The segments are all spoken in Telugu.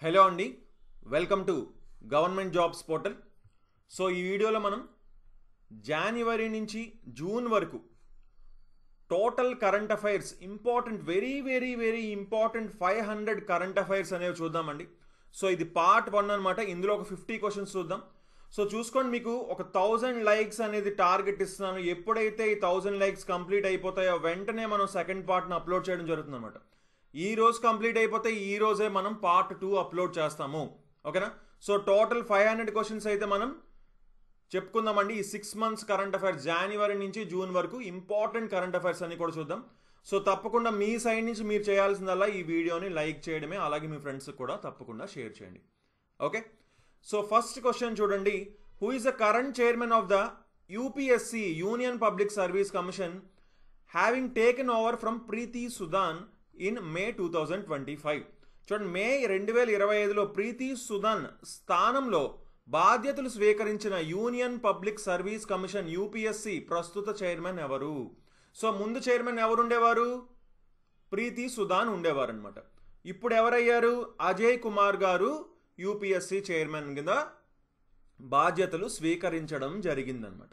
హలో అండి, welcome to government jobs portal. So ఈ వీడియోలో మనం జనవరి నుంచి జూన్ వరకు total current affairs important very very very important 500 current affairs అనేవి చూద్దామండి. సో ఇది పార్ట్ 1 అనమాట. ఇందులో ఒక 50 క్వశ్చన్స్ చూద్దాం. సో చూసుకోండి, మీకు ఒక 1000 లైక్స్ అనేది టార్గెట్ ఇస్తున్నాను. ఎప్పుడైతే ఈ 1000 లైక్స్ కంప్లీట్ అయిపోతాయో వెంటనే మనం సెకండ్ పార్ట్ను అప్లోడ్ చేయడం జరుగుతుంది అనమాట. ఈ రోజు కంప్లీట్ అయిపోతే ఈ రోజే మనం పార్ట్ 2 అప్లోడ్ చేస్తాము. ఓకేనా? సో టోటల్ 500 క్వశ్చన్స్ అయితే మనం చెప్పుకుందామండి. ఈ 6 మంత్స్ కరెంట్ అఫైర్స్ జనవరి నుంచి జూన్ వరకు ఇంపార్టెంట్ కరెంట్ అఫైర్స్ అన్ని కూడా చూద్దాం. సో తప్పకుండా మీ సైడ్ నుంచి మీరు చేయాల్సిందల్లా ఈ వీడియోని లైక్ చేయడమే, అలాగే మీ ఫ్రెండ్స్ కూడా తప్పకుండా షేర్ చేయండి. ఓకే, సో ఫస్ట్ క్వశ్చన్ చూడండి. Who is the current chairman of the UPSC Union public service Commission having taken over from Preeti Sudan in May 2025? చూడండి, మే 2025లో ప్రీతి సుదాన్ స్థానంలో బాధ్యతలు స్వీకరించిన Union public service Commission UPSC ప్రస్తుత చైర్మన్ ఎవరు? సో ముందు చైర్మన్ ఎవరు ఉండేవారు? ప్రీతి సుదాన్ ఉండేవారు అనమాట. ఇప్పుడు ఎవరయ్యారు? అజయ్ కుమార్ గారు యూపీఎస్సి చైర్మన్ కింద బాధ్యతలు స్వీకరించడం జరిగిందనమాట.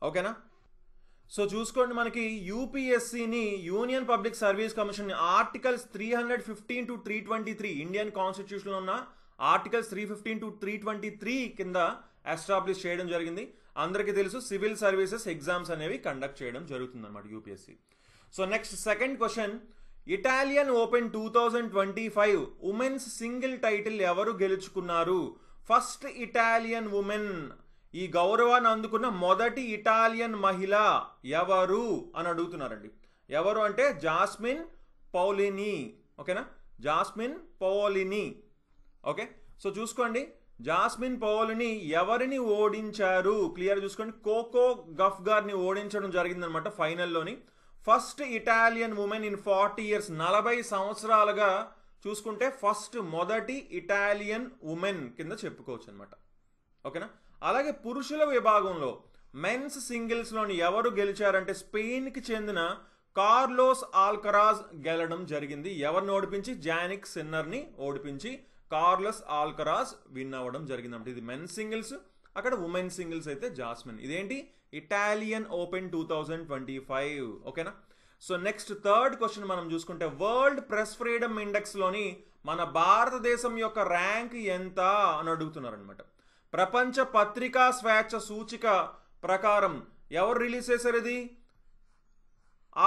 ఓకేనా? సో చూసుకోండి, మనకి యూపీఎస్సిని union public service commission articles 315 to 323 Indian కాన్స్టిట్యూషన్లో ఉన్న ఆర్టికల్స్ 315 to 323 కింద ఎస్టాబ్లిష్ చేయడం జరిగింది. అందరికీ తెలుసు, సివిల్ సర్వీసెస్ ఎగ్జామ్స్ అనేవి కండక్ట్ చేయడం జరుగుతుంది అనమాట UPSC. So next second question. Italian open 2025 women's single title ఎవరు గెలుచుకున్నారు? ఫస్ట్ ఇటాలియన్ ఉమెన్, ఈ గౌరవాన్ని అందుకున్న మొదటి ఇటాలియన్ మహిళ ఎవరు అని అడుగుతున్నారండి. ఎవరు అంటే జాస్మిన్ పౌలిని. ఓకేనా? Jasmine Paolini. ఓకే, సో చూసుకోండి, జాస్మిన్ పౌలిని ఎవరిని ఓడించారు? క్లియర్ చూసుకోండి, కోకో గఫ్ గారిని ఓడించడం జరిగిందనమాట ఫైనల్లోని. First Italian women in 40 years, 40 సంవత్సరాలుగా చూసుకుంటే ఫస్ట్ మొదటి ఇటాలియన్ ఉమెన్ కింద చెప్పుకోవచ్చు అనమాట. ఓకేనా? అలాగే పురుషుల విభాగంలో మెన్స్ సింగిల్స్లోని ఎవరు గెలిచారంటే స్పెయిన్కి చెందిన కార్లోస్ ఆల్కరాజ్ గెలడం జరిగింది. ఎవరిని ఓడిపించి? జానిక్ సిన్నర్ని ఓడిపించి కార్లోస్ ఆల్కరాజ్ విన్ అవ్వడం జరిగింది. ఇది మెన్స్ సింగిల్స్, అక్కడ ఉమెన్ సింగిల్స్ అయితే జాస్మిన్. ఇదేంటి? Italian open 2025. ఓకేనా? సో నెక్స్ట్ థర్డ్ క్వశ్చన్ మనం చూసుకుంటే, వరల్డ్ ప్రెస్ ఫ్రీడమ్ ఇండెక్స్లోని మన భారతదేశం యొక్క ర్యాంక్ ఎంత అని అడుగుతున్నారు అనమాట. ప్రపంచ పత్రికా స్వేచ్ఛ సూచిక ప్రకారం ఎవరు రిలీజ్ చేశారు? ఇది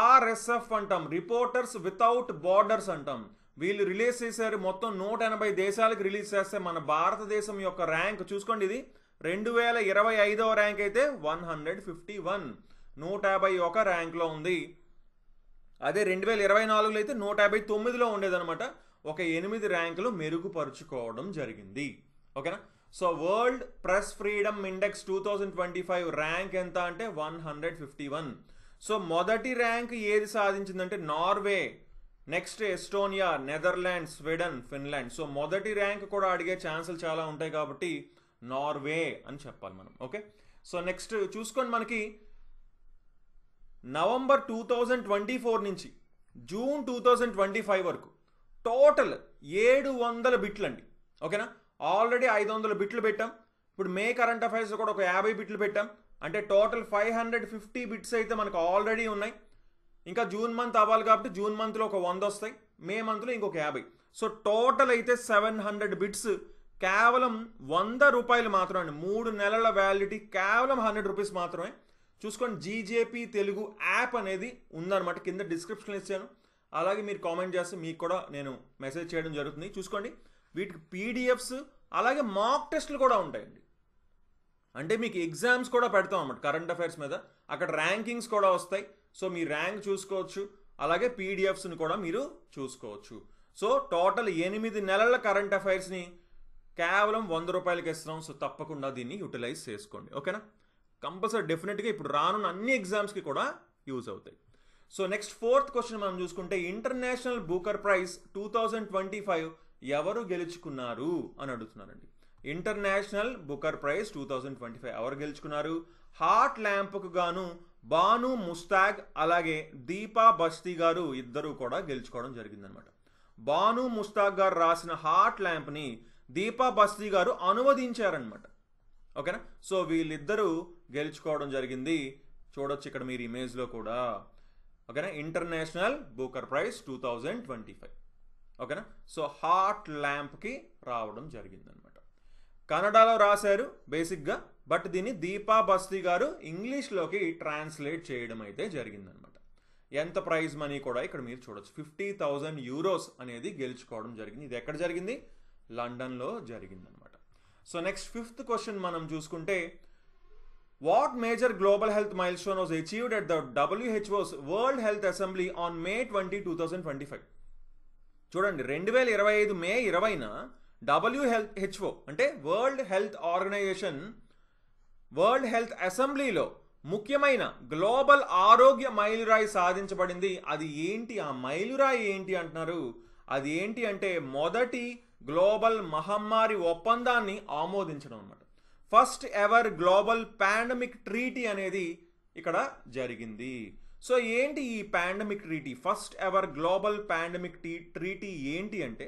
ఆర్ఎస్ఎఫ్ అంటాం, రిపోర్టర్స్ వితౌట్ బార్డర్స్ అంటాం. వీళ్ళు రిలీజ్ చేశారు. మొత్తం 180 దేశాలకు రిలీజ్ చేస్తే మన భారతదేశం యొక్క ర్యాంక్ చూసుకోండి, ఇది 2025వ ర్యాంక్ అయితే 151, 151 ర్యాంక్లో ఉంది. అదే 2024లో అయితే 159లో ఉండేదన్నమాట. ఒక 8 ర్యాంకులు మెరుగుపరుచుకోవడం జరిగింది. ఓకేనా? So world press freedom index 2025 rank ఎంత అంటే 151. సో మొదటి ర్యాంక్ ఏది సాధించిందంటే Norway, next Estonia, Netherlands, Sweden, Finland. So మొదటి ర్యాంక్ కూడా అడిగే ఛాన్సులు చాలా ఉంటాయి కాబట్టి నార్వే అని చెప్పాలి మనం. ఓకే, సో నెక్స్ట్ చూసుకోండి, మనకి నవంబర్ 2024 నుంచి జూన్ 2025 వరకు టోటల్ 700 బిట్లు అండి. ఓకేనా? ఆల్రెడీ 500 బిట్లు పెట్టాం. ఇప్పుడు మే కరెంట్ అఫైర్స్ కూడా ఒక 50 బిట్లు పెట్టాం. అంటే టోటల్ 550 బిట్స్ అయితే మనకు ఆల్రెడీ ఉన్నాయి. ఇంకా జూన్ మంత్ అవ్వాలి కాబట్టి జూన్ మంత్లో ఒక 100 వస్తాయి, మే మంత్లో ఇంకొక 50. సో టోటల్ అయితే 700 బిట్స్ కేవలం 100 రూపాయలు మాత్రమే. 3 నెలల వ్యాలిడిటీ, కేవలం 100 రూపీస్ మాత్రమే. చూసుకోండి, జీజేపీ తెలుగు యాప్ అనేది ఉందన్నమాట. కింద డిస్క్రిప్షన్ ఇచ్చాను, అలాగే మీరు కామెంట్ చేస్తే మీకు కూడా నేను మెసేజ్ చేయడం జరుగుతుంది. చూసుకోండి, వీటికి పీడిఎఫ్స్ అలాగే మాక్ టెస్ట్లు కూడా ఉంటాయండి. అంటే మీకు ఎగ్జామ్స్ కూడా పెడతాం అన్నమాట కరెంట్ అఫైర్స్ మీద. అక్కడ ర్యాంకింగ్స్ కూడా వస్తాయి. సో మీ ర్యాంక్ చూసుకోవచ్చు, అలాగే పీడిఎఫ్స్ని కూడా మీరు చూసుకోవచ్చు. సో టోటల్ 8 నెలల కరెంట్ అఫైర్స్ని కేవలం 100 రూపాయలకి ఇస్తున్నాం. సో తప్పకుండా దీన్ని యూటిలైజ్ చేసుకోండి. ఓకేనా? కంపల్సరీ డెఫినెట్గా ఇప్పుడు రానున్న అన్ని ఎగ్జామ్స్కి కూడా యూజ్ అవుతాయి. సో నెక్స్ట్ ఫోర్త్ క్వశ్చన్ మనం చూసుకుంటే, ఇంటర్నేషనల్ బూకర్ ప్రైజ్ 2025 ఎవరు గెలుచుకున్నారు అని అడుగుతున్నారండి. ఇంటర్నేషనల్ బుకర్ ప్రైజ్ 2025 ఎవరు గెలుచుకున్నారు? హార్ట్ ల్యాంప్కు గాను బాను ముస్తాగ్ అలాగే దీపా బస్తీ గారు ఇద్దరు కూడా గెలుచుకోవడం జరిగిందనమాట. బాను ముస్తాక్ గారు రాసిన హార్ట్ ల్యాంప్ని దీపా బస్తీ గారు అనువదించారనమాట. ఓకేనా. సో వీళ్ళిద్దరూ గెలుచుకోవడం జరిగింది. చూడొచ్చు ఇక్కడ మీరు ఇమేజ్లో కూడా. ఓకేనా. International Booker Prize 2025. ఓకేనా. సో హార్ట్ ల్యాంప్కి రావడం జరిగిందనమాట. కన్నడలో రాశారు బేసిక్గా, బట్ దీన్ని దీపా బస్తీ గారు ఇంగ్లీష్లోకి ట్రాన్స్లేట్ చేయడం అయితే జరిగిందనమాట. ఎంత ప్రైజ్ మనీ కూడా ఇక్కడ మీరు చూడొచ్చు. 50,000 యూరోస్ అనేది గెలుచుకోవడం జరిగింది. ఇది ఎక్కడ జరిగింది? లండన్లో జరిగిందనమాట. సో నెక్స్ట్ 5th క్వశ్చన్ మనం చూసుకుంటే, what major global health milestone was achieved at the WHO's World Health Assembly on May 20, 2025. చూడండి, 2025 మే 20న WHO అంటే World Health Organization World Health అసెంబ్లీలో ముఖ్యమైన గ్లోబల్ ఆరోగ్య మైలురాయి సాధించబడింది. అది ఏంటి? ఆ మైలురాయి ఏంటి అంటున్నారు. అది ఏంటి అంటే మొదటి గ్లోబల్ మహమ్మారి ఒప్పందాన్ని ఆమోదించడం అన్నమాట. First ever global pandemic treaty అనేది ఇక్కడ జరిగింది. సో ఏంటి ఈ pandemic treaty? First ever global pandemic treaty ఏంటి అంటే,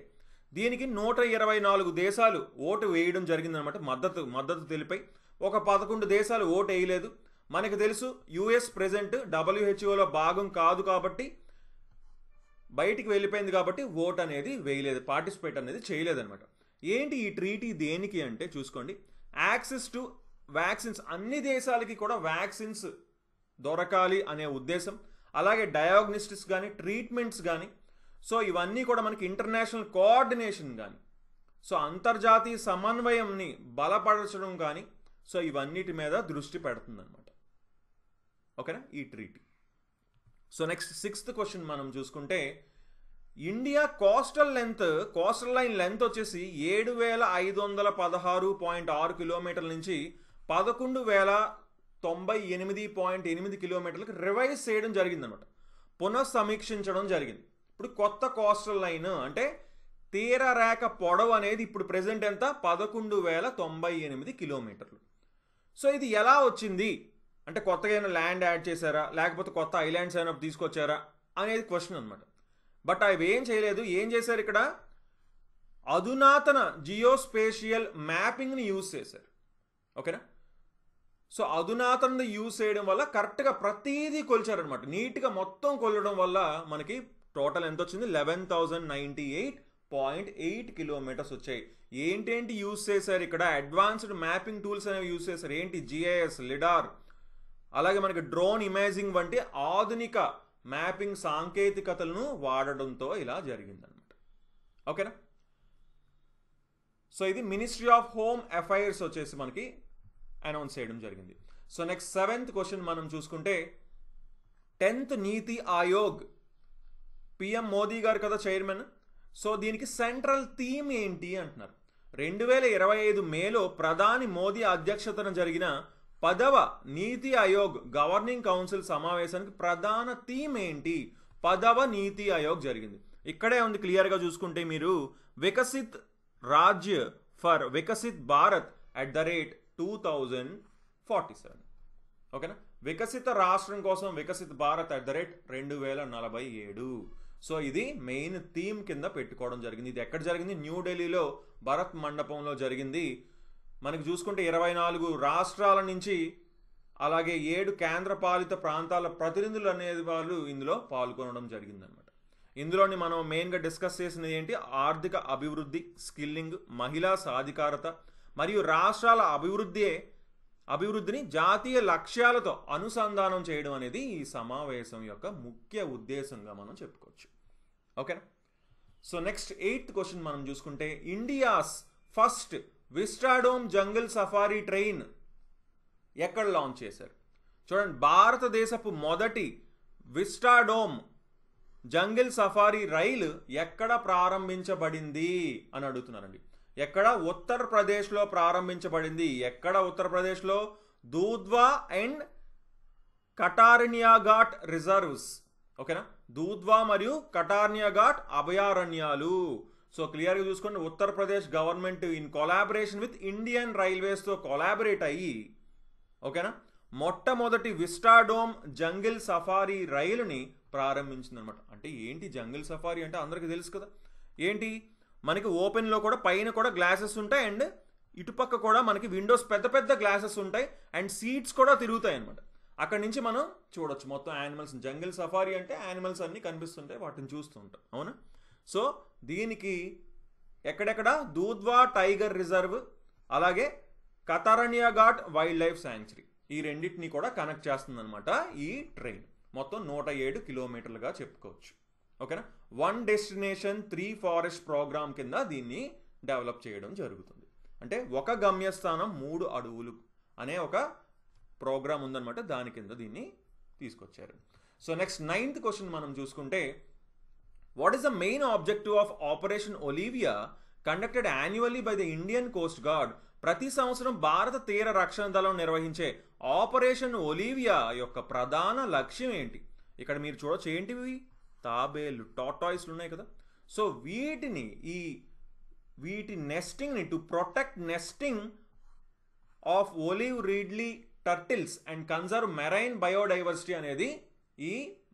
దీనికి 124 దేశాలు ఓటు వేయడం జరిగిందనమాట. మద్దతు తెలిపాయి. ఒక 11 దేశాలు ఓటు వేయలేదు. మనకు తెలుసు యుఎస్ ప్రెజెంట్ WHOలో భాగం కాదు కాబట్టి, బయటికి వెళ్ళిపోయింది కాబట్టి ఓట్ అనేది వేయలేదు, పార్టిసిపేట్ అనేది చేయలేదన్నమాట. ఏంటి ఈ ట్రీటీ దేనికి అంటే చూసుకోండి, యాక్సెస్ టు వ్యాక్సిన్స్, అన్ని దేశాలకి కూడా వ్యాక్సిన్స్ దొరకాలి అనే ఉద్దేశం. అలాగే డయాగ్నోస్టిక్స్ కానీ ట్రీట్మెంట్స్ కానీ, సో ఇవన్నీ కూడా మనకి ఇంటర్నేషనల్ కోఆర్డినేషన్ కానీ, సో అంతర్జాతీయ సమన్వయంని బలపరచడం కానీ, సో ఇవన్నిటి మీద దృష్టి పెడుతుందన్నమాట. ఓకేనా ఈ treaty. So next 6th question మనం చూసుకుంటే, ఇండియా కోస్టల్ లైన్ లెంత్ వచ్చేసి 7,516.6 కిలోమీటర్ల నుంచి 11,098.8 కిలోమీటర్లకు రివైజ్ చేయడం జరిగిందనమాట. పునఃసమీక్షించడం జరిగింది. ఇప్పుడు కొత్త కోస్టల్ లైన్ అంటే తీరరేఖ పొడవు అనేది ఇప్పుడు ప్రెజెంట్ ఎంత? 11,098 కిలోమీటర్లు. సో ఇది ఎలా వచ్చింది అంటే, కొత్తగా ఏమైనా ల్యాండ్ యాడ్ చేశారా, లేకపోతే కొత్త ఐలాండ్స్ ఏమైనా తీసుకొచ్చారా అనేది క్వశ్చన్ అనమాట. బట్ అవి ఏం చేయలేదు. ఏం చేశారు ఇక్కడ? అధునాతన జియోస్పేషియల్ మ్యాపింగ్ని యూజ్ చేశారు. ఓకేనా. సో అధునాతన యూజ్ చేయడం వల్ల కరెక్ట్గా ప్రతీదీ కొలిచారనమాట. నీట్గా మొత్తం కొలవడం వల్ల మనకి టోటల్ ఎంత వచ్చింది? 11,098.8 కిలోమీటర్స్ వచ్చాయి. ఏంటేంటి యూజ్ చేశారు ఇక్కడ? అడ్వాన్స్డ్ మ్యాపింగ్ టూల్స్ అనేవి యూజ్ చేశారు. ఏంటి? GIS, లిడార్, అలాగే మనకి డ్రోన్ ఇమేజింగ్ వంటి ఆధునిక మ్యాపింగ్ సాంకేతికతలను వాడడంతో ఇలా జరిగిందనమాట. ఓకేనా. సో ఇది మినిస్ట్రీ ఆఫ్ హోమ్ అఫైర్స్ వచ్చేసి మనకి అనౌన్స్ చేయడం జరిగింది. సో నెక్స్ట్ 7th క్వశ్చన్ మనం చూసుకుంటే, 10th నీతి ఆయోగ్ PM మోదీ గారు కదా చైర్మన్. సో దీనికి సెంట్రల్ థీమ్ ఏంటి అంటున్నారు. 2025 మేలో ప్రధాని మోదీ అధ్యక్షతన జరిగిన 10వ నీతి ఆయోగ్ గవర్నింగ్ కౌన్సిల్ సమావేశానికి ప్రధాన థీమ్ ఏంటి? 10వ నీతి ఆయోగ్ జరిగింది. ఇక్కడే ఉంది క్లియర్గా చూసుకుంటే మీరు, వికసిత్ రాజ్య ఫర్ వికసిత్ భారత్ @2047. ఓకేనా. వికసిత రాష్ట్రం కోసం వికసిత్ భారత్ @2047. సో ఇది మెయిన్ థీమ్ కింద పెట్టుకోవడం జరిగింది. ఇది ఎక్కడ జరిగింది? న్యూఢిల్లీలో భరత్ మండపంలో జరిగింది. మనకి చూసుకుంటే 24 రాష్ట్రాల నుంచి అలాగే 7 కేంద్రపాలిత ప్రాంతాల ప్రతినిధులు అనేది వాళ్ళు ఇందులో పాల్గొనడం జరిగిందనమాట. ఇందులోని మనం మెయిన్గా డిస్కస్ చేసినది ఏంటి? ఆర్థిక అభివృద్ధి, స్కిల్లింగ్, మహిళా సాధికారత మరియు రాష్ట్రాల అభివృద్ధిని జాతీయ లక్ష్యాలతో అనుసంధానం చేయడం అనేది ఈ సమావేశం యొక్క ముఖ్య ఉద్దేశంగా మనం చెప్పుకోవచ్చు. ఓకేనా. సో నెక్స్ట్ 8th క్వశ్చన్ మనం చూసుకుంటే, India's first Vistadome jungle safari train ఎక్కడ లాంచ్ చేశారు? చూడండి, భారతదేశపు మొదటి విస్టాడోమ్ జంగిల్ సఫారీ రైలు ఎక్కడ ప్రారంభించబడింది అని అడుగుతున్నారండి. ఎక్కడ? ఉత్తరప్రదేశ్లో ప్రారంభించబడింది. ఎక్కడ ఉత్తరప్రదేశ్లో? Dudhwa and Katarnia Ghat reserves. ఓకేనా. దూధ్వా మరియు కటార్నియా ఘాట్ అభయారణ్యాలు. సో క్లియర్గా చూసుకోండి, Uttar Pradesh government in collaboration with Indian రైల్వేస్తో కొలాబరేట్ అయ్యి, ఓకేనా, మొట్టమొదటి విస్టాడోమ్ జంగిల్ సఫారీ రైలుని ప్రారంభించిందనమాట. అంటే ఏంటి జంగిల్ సఫారీ అంటే అందరికీ తెలుసు కదా. ఏంటి, మనకి ఓపెన్లో కూడా పైన కూడా గ్లాసెస్ ఉంటాయి అండ్ ఇటుపక్క కూడా మనకి విండోస్ పెద్ద పెద్ద గ్లాసెస్ ఉంటాయి అండ్ సీట్స్ కూడా తిరుగుతాయి అనమాట. అక్కడి నుంచి మనం చూడొచ్చు మొత్తం యానిమల్స్. జంగిల్ సఫారీ అంటే యానిమల్స్ అన్నీ కనిపిస్తుంటాయి, వాటిని చూస్తూ ఉంటాం, అవునా. సో దీనికి ఎక్కడెక్కడ దూధ్వా టైగర్ రిజర్వ్ అలాగే కతారణ్య ఘాట్ వైల్డ్ లైఫ్ శాంక్చురీ ఈ రెండింటిని కూడా కనెక్ట్ చేస్తుంది అనమాట ఈ ట్రైన్. మొత్తం 107 కిలోమీటర్లుగా చెప్పుకోవచ్చు. ఓకేనా. 1 డెస్టినేషన్ 3 ఫారెస్ట్ ప్రోగ్రామ్ కింద దీన్ని డెవలప్ చేయడం జరుగుతుంది. అంటే ఒక గమ్యస్థానం 3 అడవులు అనే ఒక ప్రోగ్రామ్ ఉందన్నమాట, దాని కింద దీన్ని తీసుకొచ్చారు. సో నెక్స్ట్ 9th క్వశ్చన్ మనం చూసుకుంటే, what is the main objective of operation Olivia conducted annually by the Indian coast guard? ప్రతి సంవత్సరం భారత తీర రక్షణ దళం నిర్వహించే ఆపరేషన్ ఒలివియా యొక్క ప్రధాన లక్ష్యం ఏంటి? ఇక్కడ మీరు చూడొచ్చు, ఏంటివి, తాబేలు, టార్టాయిస్లు ఉన్నాయి కదా. సో వీటి నెస్టింగ్ని to protect nesting of olive ridley turtles and conserve marine biodiversity అనేది ఈ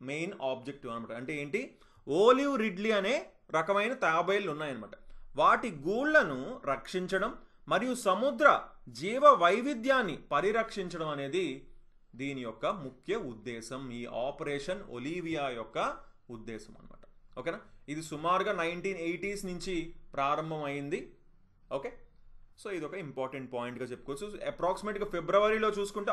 మెయిన్ ఆబ్జెక్టివ్ అనమాట. అంటే ఏంటి, ఓలివ్ రిడ్లీ అనే రకమైన తాబేళ్ళు ఉన్నాయన్నమాట. వాటి గూళ్లను రక్షించడం మరియు సముద్ర జీవ వైవిధ్యాన్ని పరిరక్షించడం అనేది దీని యొక్క ముఖ్య ఉద్దేశం, ఈ ఆపరేషన్ ఒలివియా యొక్క ఉద్దేశం అనమాట. ఓకేనా. ఇది సుమారుగా 1980s నుంచి ప్రారంభమైంది. ఓకే. సో ఇది ఒక ఇంపార్టెంట్ పాయింట్గా చెప్పుకోవచ్చు. అప్రాక్సిమేట్గా ఫిబ్రవరిలో చూసుకుంటే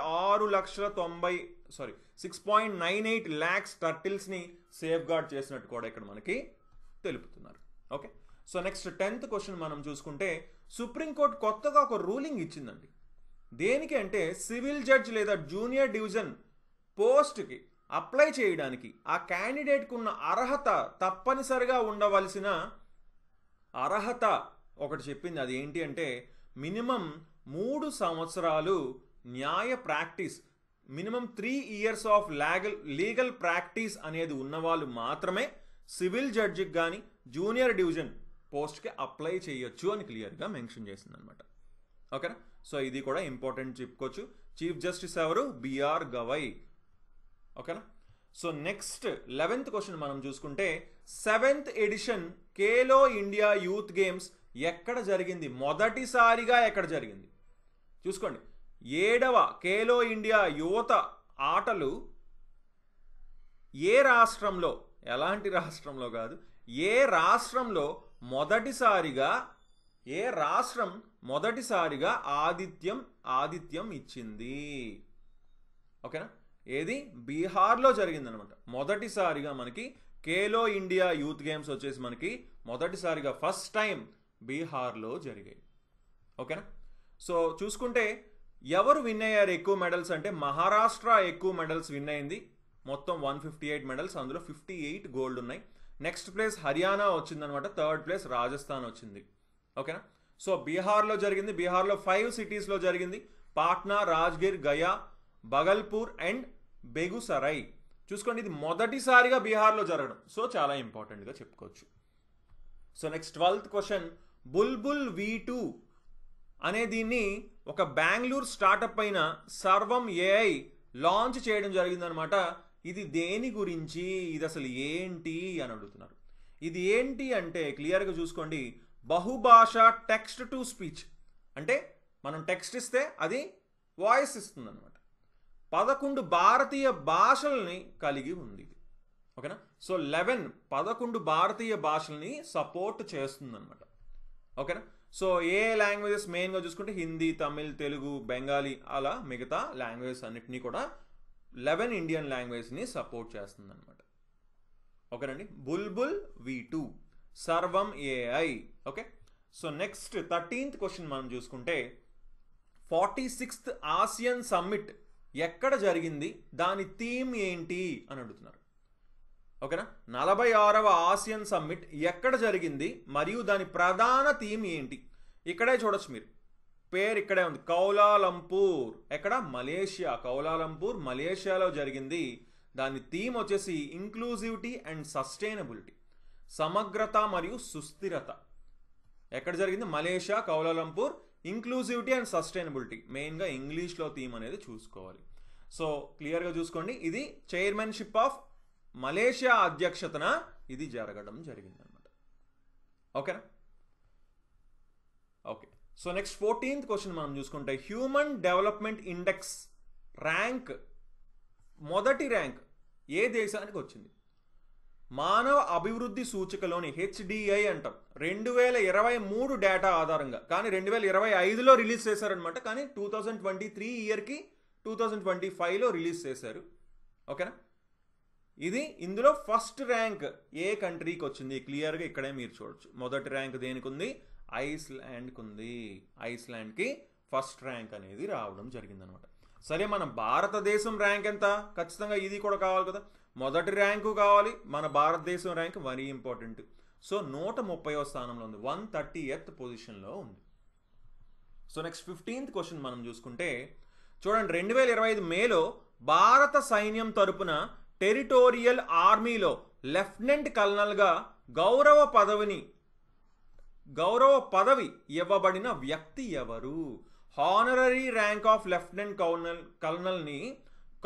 6.98 lakhs టర్టిల్స్ని సేఫ్ గార్డ్ చేసినట్టు కూడా ఇక్కడ మనకి తెలుపుతున్నారు. Okay. So next 10th question మనం చూసుకుంటే, సుప్రీంకోర్టు కొత్తగా ఒక రూలింగ్ ఇచ్చిందండి. దేనికి అంటే, సివిల్ జడ్జ్ లేదా జూనియర్ డివిజన్ పోస్ట్కి అప్లై చేయడానికి ఆ క్యాండిడేట్కి ఉన్న అర్హత, తప్పనిసరిగా ఉండవలసిన అర్హత ఒకటి చెప్పింది. అది ఏంటి అంటే, మినిమం 3 సంవత్సరాలు న్యాయ practice, minimum 3 years of legal practice అనేది ఉన్నవాళ్ళు మాత్రమే సివిల్ జడ్జికి కానీ జూనియర్ డివిజన్ పోస్ట్కి అప్లై చేయొచ్చు అని క్లియర్గా మెన్షన్ చేసింది అనమాట. ఓకేనా. సో ఇది కూడా ఇంపార్టెంట్ చెప్పుకోవచ్చు. చీఫ్ జస్టిస్ ఎవరు? బిఆర్ గవై. ఓకేనా. సో నెక్స్ట్ 11th క్వశ్చన్ మనం చూసుకుంటే, 7th edition Khelo India Youth Games ఎక్కడ జరిగింది? మొదటిసారిగా ఎక్కడ జరిగింది చూసుకోండి. 7వ ఖేలో ఇండియా యువత ఆటలు ఏ రాష్ట్రంలో, ఎలాంటి రాష్ట్రంలో కాదు, ఏ రాష్ట్రంలో మొదటిసారిగా ఆతిథ్యం ఇచ్చింది? ఓకేనా. ఏది? బీహార్లో జరిగిందనమాట. మొదటిసారిగా మనకి ఖేలో ఇండియా యూత్ గేమ్స్ వచ్చేసి మనకి మొదటిసారిగా ఫస్ట్ టైం బీహార్లో జరిగాయి. ఓకేనా. సో చూసుకుంటే ఎవరు విన్ అయ్యారు ఎక్కువ మెడల్స్ అంటే, మహారాష్ట్ర ఎక్కువ మెడల్స్ విన్ అయింది. మొత్తం 158 మెడల్స్, అందులో 58 గోల్డ్ ఉన్నాయి. నెక్స్ట్ ప్లేస్ హర్యానా వచ్చిందనమాట. 3rd ప్లేస్ రాజస్థాన్ వచ్చింది. ఓకేనా. సో బీహార్లో జరిగింది. బీహార్లో 5 సిటీస్లో జరిగింది: పాట్నా, రాజ్గిర్, గయా, బగల్పూర్ అండ్ బెగుసరై. చూసుకోండి, ఇది మొదటిసారిగా బీహార్లో జరగడం. సో చాలా ఇంపార్టెంట్గా చెప్పుకోవచ్చు. సో నెక్స్ట్ 12th క్వశ్చన్, బుల్బుల్ V2 అనే దీన్ని ఒక బెంగళూరు స్టార్టప్ అయిన సర్వం AI లాంచ్ చేయడం జరిగిందనమాట. ఇది దేని గురించి, ఇది అసలు ఏంటి అని అడుగుతున్నారు. ఇది ఏంటి అంటే క్లియర్గా చూసుకోండి, బహుభాష టెక్స్ట్ టు స్పీచ్. అంటే మనం టెక్స్ట్ ఇస్తే అది వాయిస్ ఇస్తుంది అనమాట. 11 భారతీయ భాషల్ని కలిగి ఉంది. ఓకేనా. సో 11 భారతీయ భాషల్ని సపోర్ట్ చేస్తుంది అనమాట. ఓకేనా. సో ఏ లాంగ్వేజెస్ మెయిన్గా చూసుకుంటే హిందీ, తమిళ్, తెలుగు, బెంగాలీ, అలా మిగతా లాంగ్వేజెస్ అన్నిటినీ కూడా 11 ఇండియన్ లాంగ్వేజ్ని సపోర్ట్ చేస్తుంది అనమాట. ఓకేనండి. బుల్బుల్ V2 సర్వం AI. Okay. So next 13th question మనం చూసుకుంటే, 46th ఆసియన్ సమ్మిట్ ఎక్కడ జరిగింది, దాని థీమ్ ఏంటి అని అడుగుతున్నారు. ఓకేనా. 46వ ఆసియన్ సమ్మిట్ ఎక్కడ జరిగింది మరియు దాని ప్రధాన థీమ్ ఏంటి? ఇక్కడే చూడొచ్చు మీరు, పేరు ఇక్కడే ఉంది, కౌలాలంపూర్. ఎక్కడ? మలేషియా. కౌలాలంపూర్ మలేషియాలో జరిగింది. దాని థీమ్ వచ్చేసి ఇంక్లూజివిటీ అండ్ సస్టైనబిలిటీ, సమగ్రత మరియు సుస్థిరత. ఎక్కడ జరిగింది? Malaysia, Kuala Lumpur. Inclusivity and sustainability మెయిన్గా ఇంగ్లీష్లో థీమ్ అనేది చూసుకోవాలి. సో క్లియర్గా చూసుకోండి, ఇది చైర్మన్షిప్ ఆఫ్ మలేషియా అధ్యక్షతన ఇది జరగడం జరిగిందనమాట. ఓకేనా? Okay. So next 14th question మనం చూసుకుంటే హ్యూమన్ డెవలప్మెంట్ ఇండెక్స్ ర్యాంక్ మొదటి ర్యాంక్ ఏ దేశానికి వచ్చింది? మానవ అభివృద్ధి సూచికలోని HDI అంటాం 2023 డేటా ఆధారంగా, కానీ 2025లో రిలీజ్ చేశారనమాట. కానీ 2023 ఇయర్కి 2025లో రిలీజ్ చేశారు. ఓకేనా? ఇందులో ఫస్ట్ ర్యాంక్ ఏ కంట్రీకి వచ్చింది? క్లియర్గా ఇక్కడే మీరు చూడొచ్చు. మొదటి ర్యాంక్ దేనికి ఉంది? ఐస్లాండ్కి ఉంది. ఐస్లాండ్కి ఫస్ట్ ర్యాంక్ అనేది రావడం జరిగిందనమాట. సరే, మన భారతదేశం ర్యాంక్ ఎంత? ఖచ్చితంగా ఇది కూడా కావాలి కదా. మొదటి ర్యాంకు కావాలి, మన భారతదేశం ర్యాంక్ వెరీ ఇంపార్టెంట్. సో 130వ స్థానంలో ఉంది, 130th పొజిషన్లో ఉంది. సో నెక్స్ట్ 15th క్వశ్చన్ మనం చూసుకుంటే చూడండి, 2025 మేలో భారత సైన్యం తరపున టెరిటోరియల్ ఆర్మీలో లెఫ్టినెంట్ కల్నల్గా గౌరవ పదవి ఇవ్వబడిన వ్యక్తి ఎవరు? హానరరీ ర్యాంక్ ఆఫ్ లెఫ్టినెంట్ కల్నల్ని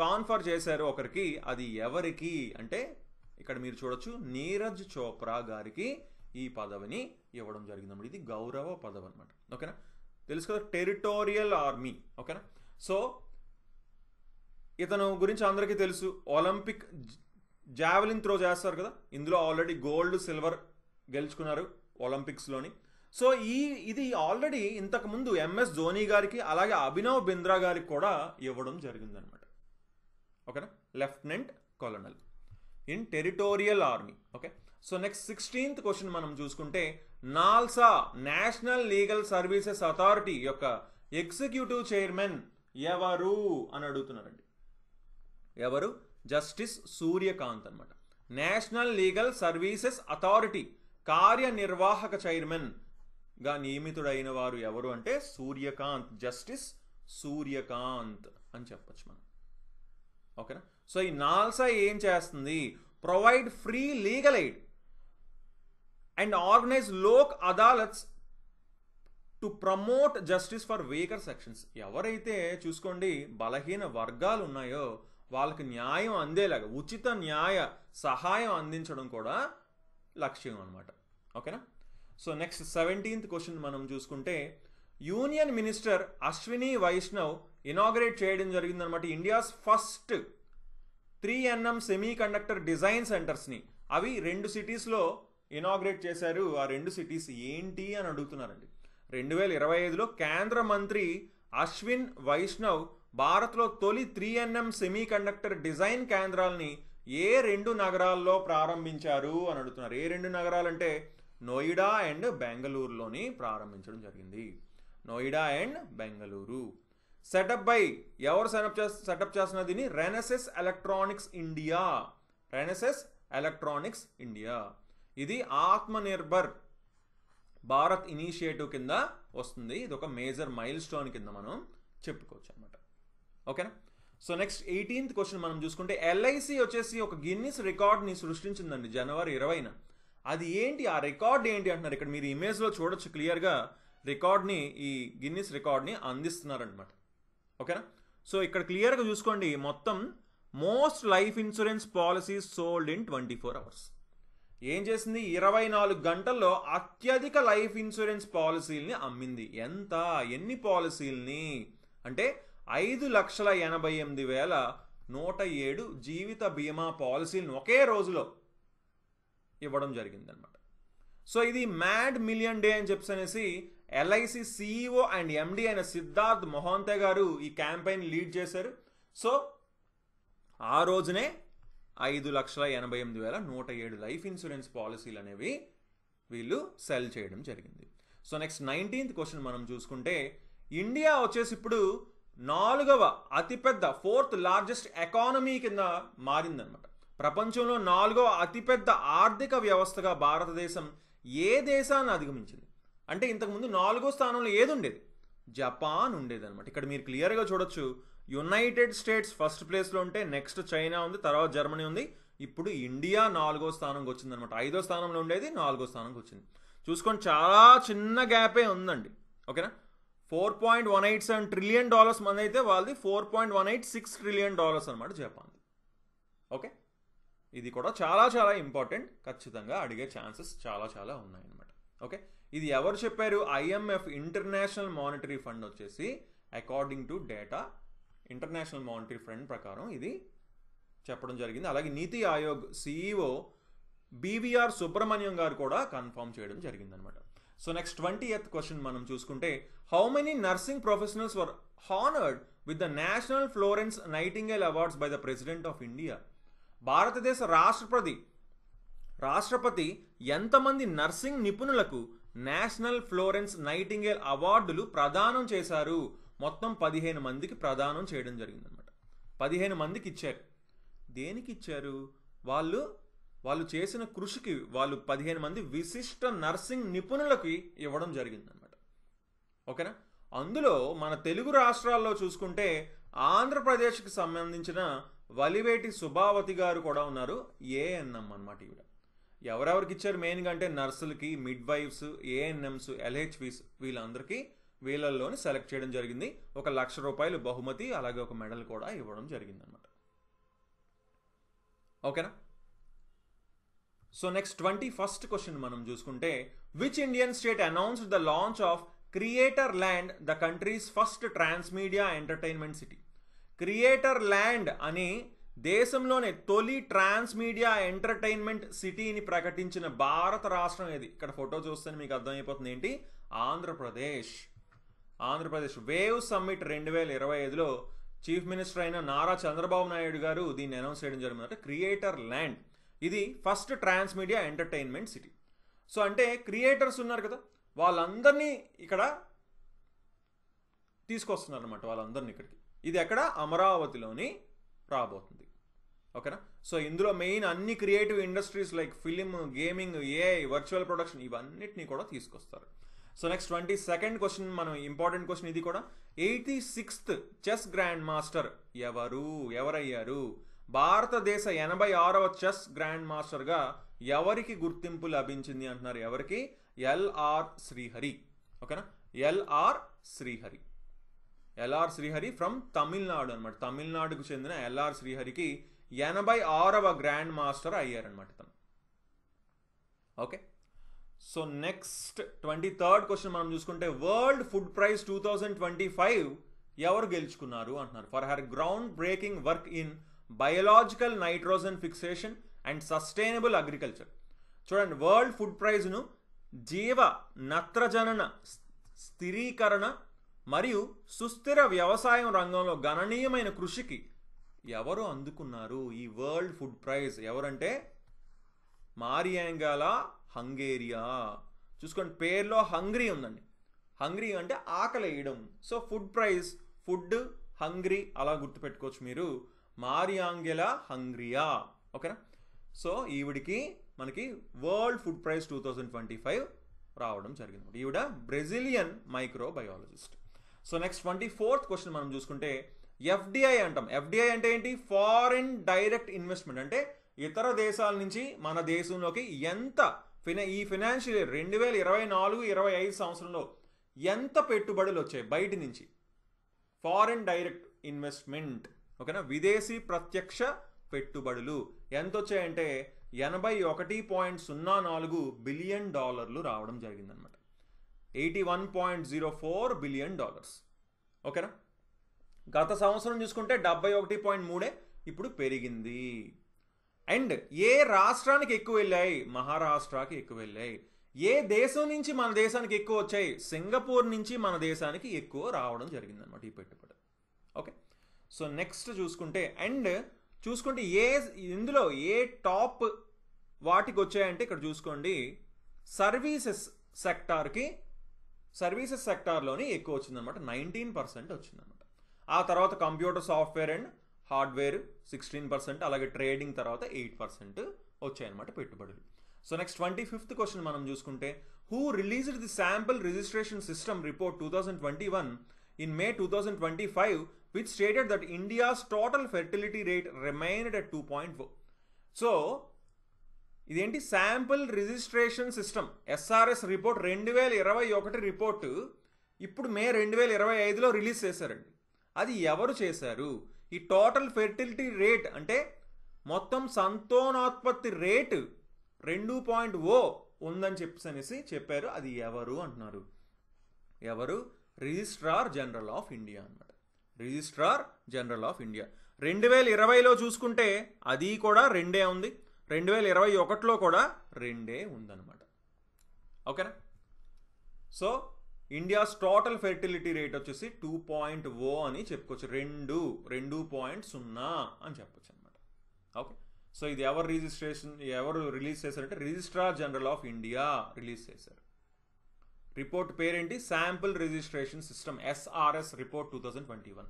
కాన్ఫర్ చేశారు ఒకరికి. అది ఎవరికి అంటే ఇక్కడ మీరు చూడొచ్చు, నీరజ్ చోప్రా గారికి ఈ పదవిని ఇవ్వడం జరిగిందన్నమాట. ఇది గౌరవ పదవి అనమాట. ఓకేనా? తెలుసు కదా, టెరిటోరియల్ ఆర్మీ. ఓకేనా? సో ఇతను గురించి అందరికీ తెలుసు. ఒలింపిక్ జావెలిన్ త్రో చేస్తారు కదా, ఇందులో ఆల్రెడీ గోల్డ్ సిల్వర్ గెలుచుకున్నారు ఒలింపిక్స్లోని. సో ఇది ఆల్రెడీ ఇంతకుముందు MS ధోని గారికి అలాగే అభినవ్ బింద్రా గారికి కూడా ఇవ్వడం జరిగిందనమాట. ఓకేనా? Lieutenant colonel in territorial army. Okay. So next 16th question మనం చూసుకుంటే NALSA national legal services authority యొక్క ఎగ్జిక్యూటివ్ చైర్మన్ ఎవరు అని అడుగుతున్నారండి. ఎవరు? జస్టిస్ సూర్యకాంత్ అనమాట. నేషనల్ లీగల్ సర్వీసెస్ అథారిటీ కార్యనిర్వాహక చైర్మన్ గా నియమితుడైన వారు ఎవరు అంటే సూర్యకాంత్, జస్టిస్ సూర్యకాంత్ అని చెప్పచ్చు మనం. ఓకేనా? సో ఈ నాల్సా ఏం చేస్తుంది? Provide free legal aid and organise Lok adalats to promote justice for weaker sections. ఎవరైతే చూసుకోండి బలహీన వర్గాలు ఉన్నాయో వాళ్ళకి న్యాయం అందేలాగా ఉచిత న్యాయ సహాయం అందించడం కూడా లక్ష్యం అనమాట. ఓకేనా? సో నెక్స్ట్ 17th క్వశ్చన్ మనం చూసుకుంటే union minister Ashwini Vaishnaw inaugurate చేయడం జరిగిందనమాట India's first 3NM semi conductor design సెంటర్స్ని. అవి 2 సిటీస్లో ఇనాగ్రేట్ చేశారు. ఆ 2 సిటీస్ ఏంటి అని అడుగుతున్నారండి. 2025లో కేంద్ర మంత్రి అశ్విన్ వైష్ణవ్ భారత్లో తొలి 3NM సెమీ కండక్టర్ డిజైన్ కేంద్రాలని ఏ 2 నగరాల్లో ప్రారంభించారు అని అడుగుతున్నారు. ఏ 2 నగరాలంటే నోయిడా అండ్ బెంగళూరులోని ప్రారంభించడం జరిగింది. Noida and Bengaluru. Setup by ఎవరు సెటప్ చేస్తున్న దీన్ని? Renesas Electronics India. Renesas Electronics India. ఇది ఆత్మనిర్భర్ భారత్ ఇనిషియేటివ్ కింద వస్తుంది. ఇది ఒక మేజర్ మైల్ స్టోన్ కింద మనం చెప్పుకోవచ్చు అనమాట. ఓకేనా? సో నెక్స్ట్ 18th క్వశ్చన్ మనం చూసుకుంటే LIC వచ్చేసి ఒక గిన్నిస్ రికార్డ్ని సృష్టించిందండి జనవరి 20న. అది ఏంటి? ఆ రికార్డ్ ఏంటి అంటున్నారు. ఇక్కడ మీరు ఇమేజ్లో చూడొచ్చు క్లియర్గా రికార్డ్ని, ఈ గిన్నిస్ రికార్డ్ని అందిస్తున్నారనమాట. ఓకేనా? సో ఇక్కడ క్లియర్గా చూసుకోండి, మొత్తం most life insurance policies sold in 24 hours. ఏం చేసింది? 24 గంటల్లో అత్యధిక లైఫ్ ఇన్సూరెన్స్ పాలసీల్ని అమ్మింది. ఎంత? ఎన్ని పాలసీల్ని అంటే 5,88,107 జీవిత బీమా పాలసీలను ఒకే రోజులో ఇవ్వడం జరిగిందనమాట. సో ఇది మ్యాడ్ మిలియన్ డే అని చెప్పేసి LIC CEO అండ్ MD అయిన సిద్ధార్థ్ మొహాంతే గారు ఈ క్యాంపెయిన్ లీడ్ చేశారు. సో ఆ రోజునే 5,88,107 లైఫ్ ఇన్సూరెన్స్ పాలసీలు అనేవి వీళ్ళు సెల్ చేయడం జరిగింది. సో నెక్స్ట్ 19th క్వశ్చన్ మనం చూసుకుంటే ఇండియా వచ్చేసి ఇప్పుడు 4వ అతిపెద్ద 4th లార్జెస్ట్ ఎకానమీ కింద మారిందనమాట. ప్రపంచంలో 4వ అతిపెద్ద ఆర్థిక వ్యవస్థగా భారతదేశం ఏ దేశాన్ని అధిగమించింది అంటే ఇంతకుముందు 4వ స్థానంలో ఏది ఉండేది? జపాన్ ఉండేదన్నమాట. ఇక్కడ మీరు క్లియర్గా చూడొచ్చు, యునైటెడ్ స్టేట్స్ ఫస్ట్ ప్లేస్లో ఉంటే నెక్స్ట్ చైనా ఉంది, తర్వాత జర్మనీ ఉంది. ఇప్పుడు ఇండియా 4వ స్థానంకి వచ్చిందనమాట. 5వ స్థానంలో ఉండేది 4వ స్థానంకి వచ్చింది. చూసుకోండి, చాలా చిన్న గ్యాపే ఉందండి. ఓకేనా? $4.187 trillion మంది అయితే వాళ్ళది $4.186 trillion అనమాట జపాన్. ఓకే, ఇది కూడా చాలా చాలా ఇంపార్టెంట్. ఖచ్చితంగా అడిగే ఛాన్సెస్ చాలా చాలా ఉన్నాయన్నమాట. ఓకే, ఇది ఎవరు చెప్పారు? ఐఎంఎఫ్, ఇంటర్నేషనల్ మానిటరీ ఫండ్ వచ్చేసి according to data international monetary fund ప్రకారం ఇది చెప్పడం జరిగింది. అలాగే నీతి ఆయోగ్ సిఇఓ బీవీఆర్ సుబ్రహ్మణ్యం గారు కూడా కన్ఫర్మ్ చేయడం జరిగింది అనమాట. సో నెక్స్ట్ 20th క్వశ్చన్ మనం చూసుకుంటే, how many nursing professionals were honoured with the national Florence nightingale awards by the president of India? భారతదేశ రాష్ట్రపతి ఎంతమంది నర్సింగ్ నిపుణులకు నేషనల్ ఫ్లోరెన్స్ నైటింగేల్ అవార్డులు ప్రదానం చేశారు? మొత్తం 15 మందికి ప్రదానం చేయడం జరిగిందనమాట. 15 మందికి ఇచ్చారు. దేనికి ఇచ్చారు? వాళ్ళు చేసిన కృషికి వాళ్ళు 15 మంది విశిష్ట నర్సింగ్ నిపుణులకి ఇవ్వడం జరిగిందనమాట. ఓకేనా? అందులో మన తెలుగు రాష్ట్రాల్లో చూసుకుంటే ఆంధ్రప్రదేశ్కి సంబంధించిన వలివేటి సుభావతి గారు కూడా ఉన్నారు. ఏఎన్ఎం అనమాట. ఈవిడ ఎవరెవరికి ఇచ్చారు మెయిన్గా అంటే నర్సులకి, మిడ్ వైఫ్స్, ఏఎన్ఎంస్, ఎల్హెచ్విస్ వీళ్ళందరికీ వీళ్ళల్లోని సెలెక్ట్ చేయడం జరిగింది. 1 లక్ష రూపాయలు బహుమతి అలాగే ఒక మెడల్ కూడా ఇవ్వడం జరిగిందనమాట. ఓకేనా? సో నెక్స్ట్ 21st క్వశ్చన్ మనం చూసుకుంటే, which Indian state announced the launch of creator land, the country's first transmedia entertainment city? Creator land అని దేశంలోనే తొలి ట్రాన్స్మీడియా ఎంటర్టైన్మెంట్ సిటీని ప్రకటించిన భారత రాష్ట్రం ఏది? ఇక్కడ ఫోటో చూస్తే మీకు అర్థమైపోతుంది ఏంటి? ఆంధ్రప్రదేశ్. వేవ్ సమ్మిట్ 2025లో చీఫ్ మినిస్టర్ అయిన నారా చంద్రబాబు నాయుడు గారు దీన్ని అనౌన్స్ చేయడం జరిగిందంటే క్రియేటర్ ల్యాండ్. ఇది first transmedia entertainment city. So అంటే క్రియేటర్స్ ఉన్నారు కదా, వాళ్ళందరినీ ఇక్కడ తీసుకొస్తున్నారు అనమాట. వాళ్ళందరినీ ఇక్కడికి. ఇది ఎక్కడ? అమరావతిలోని రాబోతుంది. ఓకేనా? సో ఇందులో మెయిన్ అన్ని creative industries like film, gaming, AI, virtual production ఇవన్నిటినీ కూడా తీసుకొస్తారు. సో నెక్స్ట్ 22nd క్వశ్చన్ మనం ఇంపార్టెంట్ క్వశ్చన్ ఇది కూడా. 86th chess grand master ఎవరయ్యారు? భారతదేశ 86వ చెస్ గ్రాండ్ మాస్టర్గా ఎవరికి గుర్తింపు లభించింది అంటున్నారు? ఎవరికి? ఎల్ఆర్ శ్రీహరి. ఓకేనా? ఎల్ఆర్ శ్రీహరి ఫ్రమ్ తమిళనాడు అనమాట. తమిళనాడుకు చెందిన ఎల్ఆర్ శ్రీహరికి 86వ గ్రాండ్ మాస్టర్ అయ్యారనమాట తను. Okay, so next 23rd question మనం చూసుకుంటే, వరల్డ్ ఫుడ్ ప్రైజ్ 2025 ఎవరు గెలుచుకున్నారు అంటున్నారు? For her ground breaking work in biological nitrogen fixation and sustainable agriculture. చూడండి, వరల్డ్ ఫుడ్ ప్రైజ్ను జీవ నత్రజనన స్థిరీకరణ మరియు సుస్థిర వ్యవసాయం రంగంలో గణనీయమైన కృషికి ఎవరు అందుకున్నారు ఈ వరల్డ్ ఫుడ్ ప్రైజ్? ఎవరంటే మారియాంగాలా హంగేరియా. చూసుకోండి, పేరులో హంగ్రీ ఉందండి. హంగ్రీ అంటే ఆకలి వేయడం. So food praise, food, hungry అలా గుర్తుపెట్టుకోవచ్చు మీరు. మారియాంగెలా హంగ్రియా. ఓకేనా? సో ఈవిడికి మనకి వరల్డ్ ఫుడ్ ప్రైజ్ 2025 రావడం జరిగింది. ఈవిడ Brazilian microbiologist. So next 24th question మనం చూసుకుంటే, ఎఫ్డిఐ అంటాం. ఎఫ్డిఐ అంటే ఏంటి? Foreign direct investment. అంటే ఇతర దేశాల నుంచి మన దేశంలోకి ఎంత ఈ ఫైనాన్షియల్ ఇయర్ 2024-25 సంవత్సరంలో ఎంత పెట్టుబడులు వచ్చాయి బయట నుంచి? Foreign direct investment. ఓకేనా? విదేశీ ప్రత్యక్ష పెట్టుబడులు ఎంత వచ్చాయంటే $81.04 బిలియన్ రావడం జరిగిందనమాట. $81.04 బిలియన్. ఓకేనా? గత సంవత్సరం చూసుకుంటే 71.3 ఇప్పుడు పెరిగింది. అండ్ ఏ రాష్ట్రానికి ఎక్కువ వెళ్ళాయి? మహారాష్ట్రకి ఎక్కువ వెళ్ళాయి. ఏ దేశం నుంచి మన దేశానికి ఎక్కువ వచ్చాయి? సింగపూర్ నుంచి మన దేశానికి ఎక్కువ రావడం జరిగిందనమాట ఈ పెట్టుబడి. ఓకే, సో నెక్స్ట్ చూసుకుంటే ఇందులో ఏ టాప్ వాటికి వచ్చాయంటే ఇక్కడ చూసుకోండి, సర్వీసెస్ సెక్టార్లోని ఎక్కువ వచ్చిందనమాట. 19% వచ్చిందనమాట. ఆ తర్వాత కంప్యూటర్ సాఫ్ట్వేర్ అండ్ హార్డ్వేర్ 16%, అలాగే ట్రేడింగ్ తర్వాత 8% వచ్చాయన్నమాట పెట్టుబడులు. సో నెక్స్ట్ 25th క్వశ్చన్ మనం చూసుకుంటే, who released the sample registration system report 2021 in May 2025 which stated that India's total fertility rate remained at 2.4. So ఇదేంటి? Sample registration system SRS report 2021 report ఇప్పుడు మే 2025లో రిలీజ్ చేశారండి. అది ఎవరు చేశారు? ఈ టోటల్ ఫెర్టిలిటీ రేట్ అంటే మొత్తం సంతానోత్పత్తి రేటు 2.0 ఉందని చెప్పేసి చెప్పారు. అది ఎవరు అంటున్నారు. ఎవరు? రిజిస్ట్రార్ జనరల్ ఆఫ్ ఇండియా అన్నమాట. Registrar general of India. 2020లో చూసుకుంటే అది కూడా 2 ఉంది. 2021లో కూడా 2 ఉందన్నమాట. ఓకేనా? So India's total fertility rate వచ్చేసి 2.0 అని చెప్పుకోవచ్చు. 2.0 అని చెప్పొచ్చు అనమాట. ఓకే, సో ఇది ఎవరు రిలీజ్ చేశారంటే registrar general of India release చేశారు. రిపోర్ట్ పేరేంటి? Sample registration system, SRS report 2021.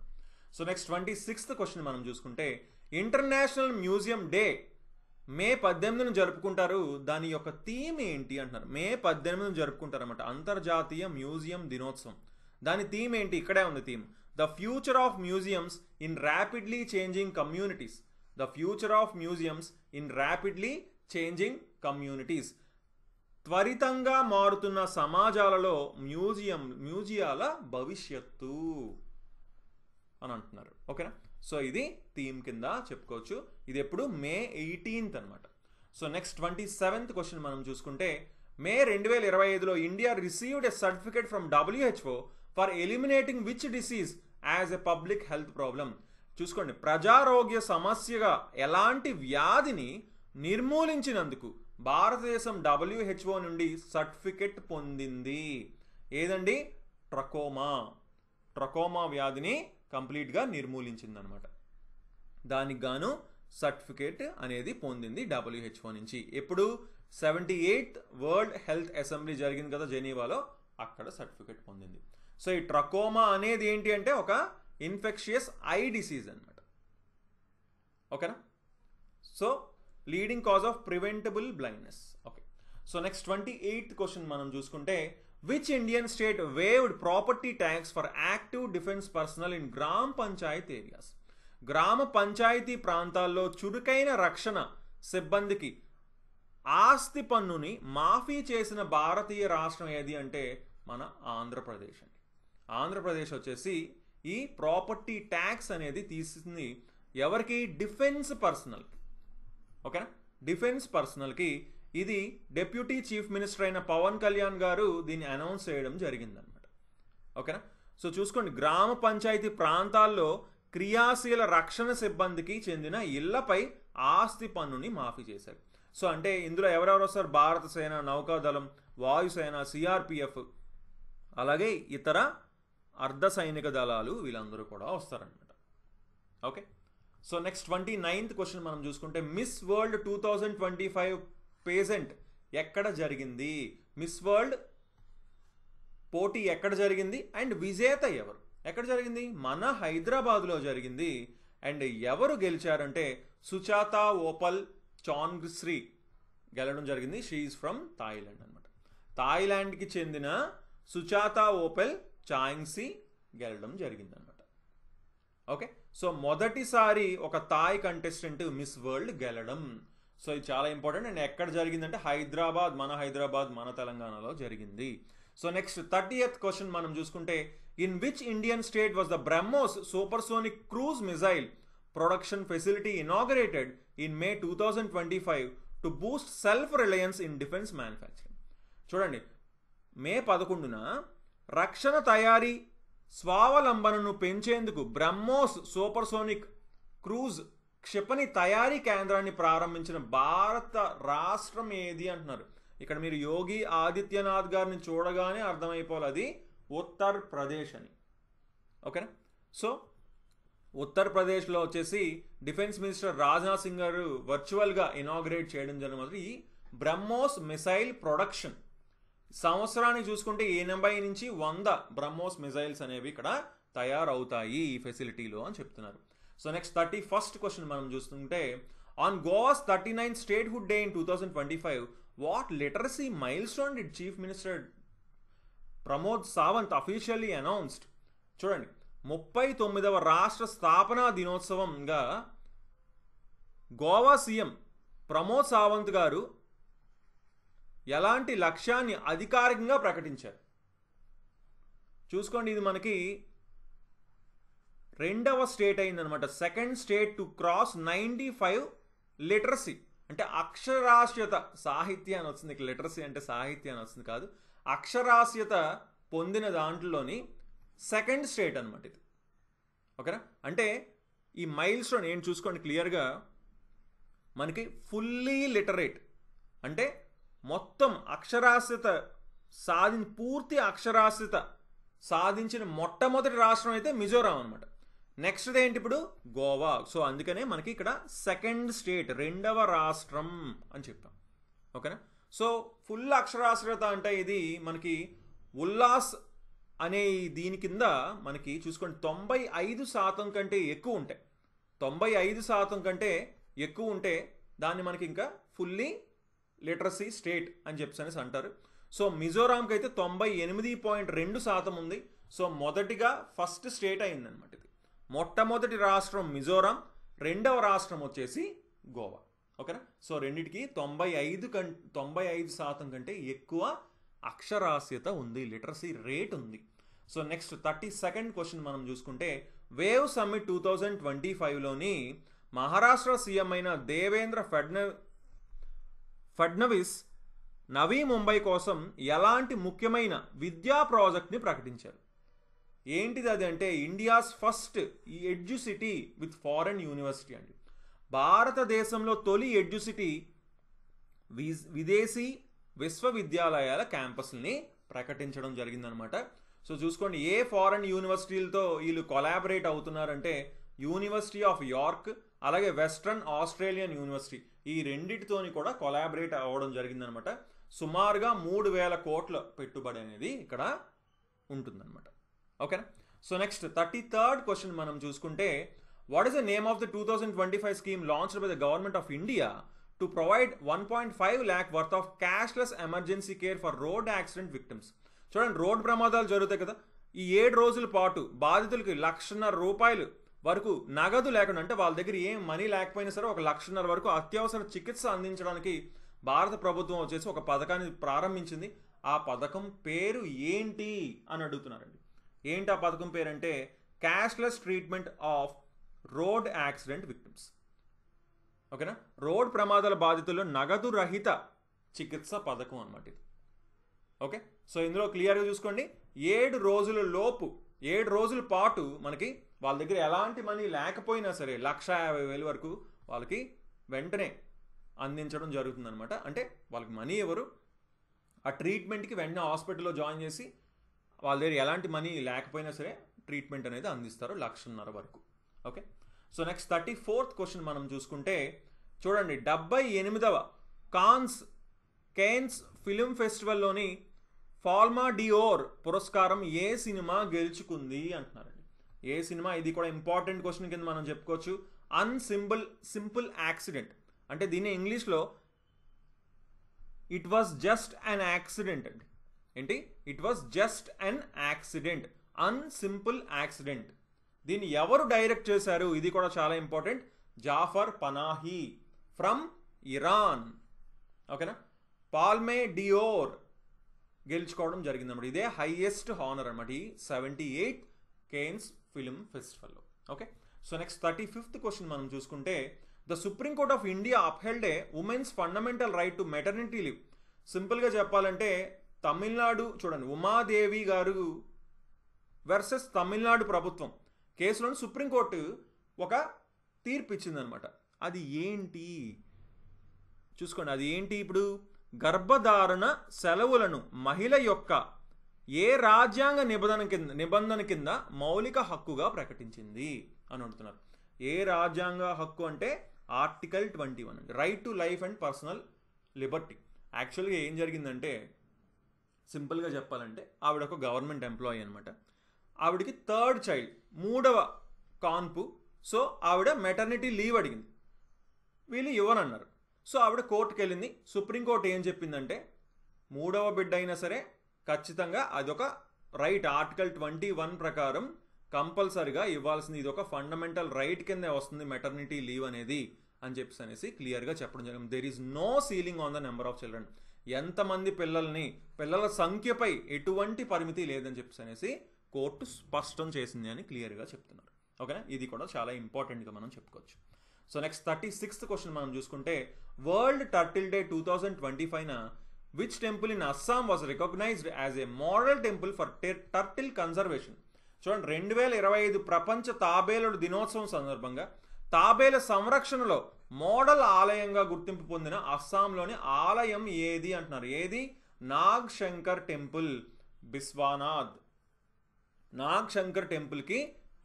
So next 26th question మనం చూసుకుంటే ఇంటర్నేషనల్ మ్యూజియం డే మే 18ను జరుపుకుంటారు. దాని యొక్క థీమ్ ఏంటి అంటున్నారు. మే 18ను జరుపుకుంటారు అనమాట. అంతర్జాతీయ మ్యూజియం దినోత్సవం. దాని థీమ్ ఏంటి? ఇక్కడే ఉంది theme. The future of museums in rapidly changing communities. The future of museums in rapidly changing communities. త్వరితంగా మారుతున్న సమాజాలలో మ్యూజియాల భవిష్యత్తు అని అంటున్నారు. ఓకేనా? సో ఇది థీమ్ కింద చెప్పుకోవచ్చు. ఇది ఎప్పుడు? మే 18th అనమాట. సో నెక్స్ట్ 27th క్వశ్చన్ మనం చూసుకుంటే మే 2025లో India received a certificate from WHO for eliminating which disease as a public health problem. చూసుకోండి, ప్రజారోగ్య సమస్యగా ఎలాంటి వ్యాధిని నిర్మూలించినందుకు భారతదేశం WHO నుండి సర్టిఫికెట్ పొందింది. ఏదండి? ట్రకోమా వ్యాధిని కంప్లీట్గా నిర్మూలించిందనమాట. దానికి గాను సర్టిఫికేట్ అనేది పొందింది WHO నుంచి. ఎప్పుడు? 78th వరల్డ్ హెల్త్ అసెంబ్లీ జరిగింది కదా జెనీవాలో, అక్కడ సర్టిఫికేట్ పొందింది. సో ఈ ట్రకోమా అనేది ఏంటి అంటే ఒక ఇన్ఫెక్షియస్ ఐ డిసీజ్ అనమాట. ఓకేనా? So leading cause of preventable blindness. Okay, so next 28th question మనం చూసుకుంటే which Indian state waived property tax for active defence personnel in గ్రామ పంచాయత్ ఏరియాస్. గ్రామ పంచాయతీ ప్రాంతాల్లో చురుకైన రక్షణ సిబ్బందికి ఆస్తి పన్నుని మాఫీ చేసిన భారతీయ రాష్ట్రం ఏది అంటే మన ఆంధ్రప్రదేశ్ అండి. ఆంధ్రప్రదేశ్ వచ్చేసి ఈ ప్రాపర్టీ ట్యాక్స్ అనేది తీసింది ఎవరికి? డిఫెన్స్ పర్సనల్కి. ఓకేనా? డిఫెన్స్ పర్సనల్కి. ఇది డిప్యూటీ చీఫ్ మినిస్టర్ అయిన పవన్ కళ్యాణ్ గారు దీన్ని అనౌన్స్ చేయడం జరిగిందనమాట. ఓకేనా? సో చూసుకోండి, గ్రామ పంచాయతీ ప్రాంతాల్లో క్రియాశీల రక్షణ సిబ్బందికి చెందిన ఇళ్లపై ఆస్తి పన్నుని మాఫీ చేశారు. సో అంటే ఇందులో ఎవరెవరు వస్తారు? భారత సేన, నౌకాదళం, వాయుసేన, CRPF, అలాగే ఇతర అర్ధ సైనిక దళాలు, వీళ్ళందరూ కూడా వస్తారనమాట. Okay, so next 29th question మనం చూసుకుంటే మిస్ వరల్డ్ 2025 పేజెంట్ ఎక్కడ జరిగింది? మిస్ వరల్డ్ పోటీ ఎక్కడ జరిగింది అండ్ విజేత ఎవరు? ఎక్కడ జరిగింది? మన హైదరాబాద్లో జరిగింది. అండ్ ఎవరు గెలిచారంటే సుచాత ఓపల్ చాంగ్శ్రీ గెలవడం జరిగింది. షీ ఈజ్ ఫ్రమ్ థాయిలాండ్ అనమాట. థాయిలాండ్కి చెందిన సుచాత ఓపెల్ చాంగ్సీ గెలవడం జరిగిందనమాట. ఓకే, సో మొదటిసారి ఒక థాయ్ కంటెస్టెంట్ మిస్ వరల్డ్ గెలడం. సో ఇది చాలా ఇంపార్టెంట్. అండ్ ఎక్కడ జరిగిందంటే హైదరాబాద్, మన తెలంగాణలో జరిగింది. సో నెక్స్ట్ 30th క్వశ్చన్ మనం చూసుకుంటే in which Indian state was the BrahMos supersonic cruise missile production facility inaugurated in May 2025 to Boost self Reliance in defence manufacturing. చూడండి, మే 11న రక్షణ తయారీ స్వావలంబనను పెంచేందుకు బ్రహ్మోస్ సూపర్సోనిక్ క్రూజ్ క్షిపణి తయారీ కేంద్రాన్ని ప్రారంభించిన భారత రాష్ట్రం ఏది అంటున్నారు. ఇక్కడ మీరు యోగి ఆదిత్యనాథ్ గారిని చూడగానే అర్థమైపోవాలి, అది ఉత్తరప్రదేశ్ అని. ఓకేనా? సో ఉత్తరప్రదేశ్లో వచ్చేసి డిఫెన్స్ మినిస్టర్ రాజ్నాథ్ సింగ్ గారు వర్చువల్గా ఇనాగ్రేట్ చేయడం జరిగింది ఈ బ్రహ్మోస్ మిసైల్ ప్రొడక్షన్. సంవత్సరానికి చూసుకుంటే 80 నుంచి 100 బ్రహ్మోస్ మిసైల్స్ అనేవి ఇక్కడ తయారవుతాయి ఈ ఫెసిలిటీలో అని చెప్తున్నారు. సో నెక్స్ట్ 31st క్వశ్చన్ మనం చూస్తుంటే on guavas 39th statehood day in 2025 what literacy mile stone did chief minister Pramod Sawant officially announced. చూడండి, 39వ రాష్ట్ర స్థాపనా దినోత్సవంగా గోవా సీఎం ప్రమోద్ సావంత్ గారు ఎలాంటి లక్ష్యాన్ని అధికారికంగా ప్రకటించారు? చూసుకోండి, ఇది మనకి 2వ స్టేట్ అయిందనమాట. Second state to cross 95 literacy అంటే అక్షరాస్యత, సాహిత్య అని వస్తుంది, లిటరసీ అంటే సాహిత్య అని వస్తుంది కాదు, అక్షరాస్యత పొందిన దాంట్లోని సెకండ్ స్టేట్ అనమాట ఇది. ఓకేనా? అంటే ఈ మైల్ స్టోన్ ఏం చూసుకోండి క్లియర్గా, మనకి ఫుల్లీ లిటరేట్ అంటే మొత్తం అక్షరాస్యత పూర్తి అక్షరాస్యత సాధించిన మొట్టమొదటి రాష్ట్రం అయితే మిజోరాం అనమాట. నెక్స్ట్ ఏంటి ఇప్పుడు? గోవా. సో అందుకనే మనకి ఇక్కడ సెకండ్ స్టేట్, రెండవ రాష్ట్రం అని చెప్పాం. ఓకేనా? సో ఫుల్ అక్షరాస్యత అంటే ఇది మనకి ఉల్లాస్ అనే దీని కింద మనకి చూసుకోండి 95% కంటే ఎక్కువ ఉంటాయి. 95% కంటే ఎక్కువ ఉంటే దాన్ని మనకి ఇంకా ఫుల్లీ లిటరసీ స్టేట్ అని చెప్పేసి అంటారు. సో మిజోరాంకి అయితే 98.2% ఉంది. సో మొదటిగా ఫస్ట్ స్టేట్ అయిందనమాట ఇది. మొట్టమొదటి రాష్ట్రం మిజోరాం, రెండవ రాష్ట్రం వచ్చేసి గోవా. ఓకేనా? సో రెండిటికి 95% కంటే ఎక్కువ అక్షరాస్యత ఉంది, లిటరసీ రేట్ ఉంది. సో నెక్స్ట్ 32nd క్వశ్చన్ మనం చూసుకుంటే, వేవ్ సమ్మిట్ 2025లోని మహారాష్ట్ర సీఎం అయిన దేవేంద్ర ఫడ్నవీస్ నవీ ముంబై కోసం ఎలాంటి ముఖ్యమైన విద్యా ప్రాజెక్ట్ని ప్రకటించారు? ఏంటిది అది అంటే India's first educity with foreign university అండి. భారతదేశంలో తొలి ఎడ్యుసిటీ విదేశీ విశ్వవిద్యాలయాల క్యాంపస్ని ప్రకటించడం జరిగిందనమాట. సో చూసుకోండి, ఏ ఫారెన్ యూనివర్సిటీలతో వీళ్ళు కొలాబరేట్ అవుతున్నారంటే యూనివర్సిటీ ఆఫ్ యార్క్, అలాగే వెస్ట్రన్ ఆస్ట్రేలియన్ యూనివర్సిటీ, ఈ రెండింటితోని కూడా కొలాబరేట్ అవ్వడం జరిగిందనమాట. సుమారుగా 3,000 కోట్ల పెట్టుబడి అనేది ఇక్కడ ఉంటుందన్నమాట. ఓకేనా? సో నెక్స్ట్ 33rd క్వశ్చన్ మనం చూసుకుంటే, what is the name of the 2025 scheme launched by the government of India to provide 1.5 lakh worth of cashless emergency care for road accident victims. చూడండి, రోడ్ ప్రమాదాలు జరుగుతాయి కదా, ఈ 7 రోజుల పాటు బాధితులకి 1,50,000 రూపాయలు వరకు నగదు లేకుండా, అంటే వాళ్ళ దగ్గర ఏం మనీ లేకపోయినా సరే 1,50,000 వరకు అత్యవసర చికిత్స అందించడానికి భారత ప్రభుత్వం వచ్చేసి ఒక పథకాన్ని ప్రారంభించింది. ఆ పథకం పేరు ఏంటి అని అడుగుతున్నారండి. ఏంటి ఆ పథకం పేరు అంటే cashless treatment of road accident victims. ఓకేనా? రోడ్ ప్రమాదాల బాధితుల్లో నగదు రహిత చికిత్స పథకం అన్నమాట ఇది. ఓకే, సో ఇందులో క్లియర్గా చూసుకోండి, 7 రోజుల లోపు 7 రోజుల పాటు మనకి వాళ్ళ దగ్గర ఎలాంటి మనీ లేకపోయినా సరే 1,50,000 వరకు వాళ్ళకి వెంటనే అందించడం జరుగుతుందన్నమాట. అంటే వాళ్ళకి మనీ ఎవరు ఆ ట్రీట్మెంట్కి వెంటనే హాస్పిటల్లో జాయిన్ చేసి వాళ్ళ దగ్గర ఎలాంటి మనీ లేకపోయినా సరే ట్రీట్మెంట్ అనేది అందిస్తారు 1,50,000 వరకు. Okay, so next 34th question మనం చూసుకుంటే చూడండి, 78వ కేన్స్ ఫిలిం ఫెస్టివల్లోని ఫాల్మా డియోర్ పురస్కారం ఏ సినిమా గెలుచుకుంది అంటున్నారండి. ఏ సినిమా? ఇది కూడా ఇంపార్టెంట్ క్వశ్చన్ కింద మనం చెప్పుకోవచ్చు. సింపుల్ యాక్సిడెంట్ అంటే దీన్ని ఇంగ్లీష్లో it was just an accident అండి. ఏంటి? It was just an accident, simple accident. దీన్ని ఎవరు డైరెక్ట్ చేశారు? ఇది కూడా చాలా important. Jafar Panahi from Iran. ఓకేనా? పాల్మే డియోర్ గెలుచుకోవడం జరిగిందన్నమాట. ఇదే హైయెస్ట్ హానర్ అనమాట ఈ 78th కేన్స్ ఫిలిం ఫెస్టివల్లో. Okay, so next 35th question మనం చూసుకుంటే, the supreme court of India upheld a women's fundamental right to maternity leave. సింపుల్గా చెప్పాలంటే తమిళనాడు చూడండి, ఉమాదేవి గారు వర్సెస్ తమిళనాడు ప్రభుత్వం కేసులోని సుప్రీంకోర్టు ఒక తీర్పు ఇచ్చిందనమాట. అది ఏంటి చూసుకోండి, అది ఏంటి? ఇప్పుడు గర్భధారణ సెలవులను మహిళ యొక్క ఏ రాజ్యాంగ నిబంధన కింద మౌలిక హక్కుగా ప్రకటించింది అని అడుగుతున్నారు. ఏ రాజ్యాంగ హక్కు అంటే ఆర్టికల్ 21 అండి, right to life and personal Liberty. యాక్చువల్గా ఏం జరిగిందంటే, సింపుల్గా చెప్పాలంటే ఆవిడ ఒక గవర్నమెంట్ ఎంప్లాయీ అనమాట. ఆవిడకి 3rd చైల్డ్, 3వ కాన్పు. సో ఆవిడ మెటర్నిటీ లీవ్ అడిగింది, వీళ్ళు ఇవ్వనన్నారు. సో ఆవిడ కోర్టుకు వెళ్ళింది. సుప్రీంకోర్టు ఏం చెప్పిందంటే 3వ బిడ్డ అయినా సరే ఖచ్చితంగా అదొక రైట్, ఆర్టికల్ 21 ప్రకారం కంపల్సరిగా ఇవ్వాల్సింది, ఇది ఒక ఫండమెంటల్ రైట్ కిందే వస్తుంది మెటర్నిటీ లీవ్ అనేది అని చెప్పేసి అనేసి క్లియర్గా చెప్పడం జరిగింది. There is no ceiling on the number of children. ఎంతమంది పిల్లల సంఖ్యపై ఎటువంటి పరిమితి లేదని చెప్పేసి అనేసి కోర్టు స్పష్టం చేసింది అని క్లియర్గా చెప్తున్నారు. ఓకేనా? ఇది కూడా చాలా ఇంపార్టెంట్గా మనం చెప్పుకోవచ్చు. సో నెక్స్ట్ 36th క్వశ్చన్ మనం చూసుకుంటే వరల్డ్ టర్టిల్ డే 2025న which temple in Assam was recognised as a model temple for turtle conservation. చూడండి 2025 ప్రపంచ తాబేలుల దినోత్సవం సందర్భంగా తాబేల సంరక్షణలో మోడల్ ఆలయంగా గుర్తింపు పొందిన అస్సాంలోని ఆలయం ఏది అంటున్నారు. ఏది? నాగ్ శంకర్ టెంపుల్, బిస్వానాథ్. నాగ్ శంకర్ టెంపుల్కి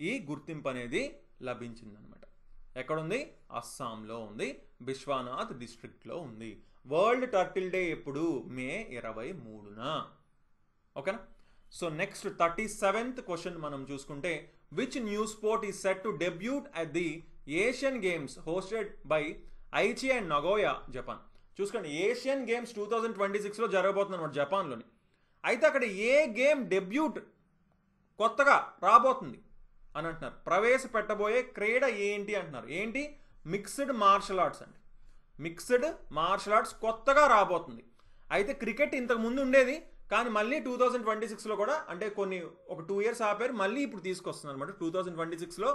ఈ గుర్తింపు అనేది లభించింది అనమాట. ఎక్కడుంది? అస్సాంలో ఉంది, బిశ్వనాథ్ డిస్ట్రిక్ట్లో ఉంది. వరల్డ్ టర్టిల్ డే ఎప్పుడు? మే 23న. ఓకేనా? సో నెక్స్ట్ 37th క్వశ్చన్ మనం చూసుకుంటే which new sport is set to debut at the Asian games hosted by Aichi and Nagoya, Japan. చూసుకోండి, ఏషియన్ గేమ్స్ 2026లో జరగబోతుంది అనమాట జపాన్లోని. అయితే అక్కడ ఏ గేమ్ డెబ్యూట్ కొత్తగా రాబోతుంది అని అంటున్నారు. ప్రవేశపెట్టబోయే క్రీడ ఏంటి అంటున్నారు. ఏంటి? మిక్స్డ్ మార్షల్ ఆర్ట్స్ అండి. మిక్స్డ్ మార్షల్ ఆర్ట్స్ కొత్తగా రాబోతుంది. అయితే క్రికెట్ ఇంతకు ముందు ఉండేది, కానీ మళ్ళీ 2026లో కూడా, అంటే ఒక 2 years ఆపారు, మళ్ళీ ఇప్పుడు తీసుకొస్తున్నారు అనమాట. 2026లో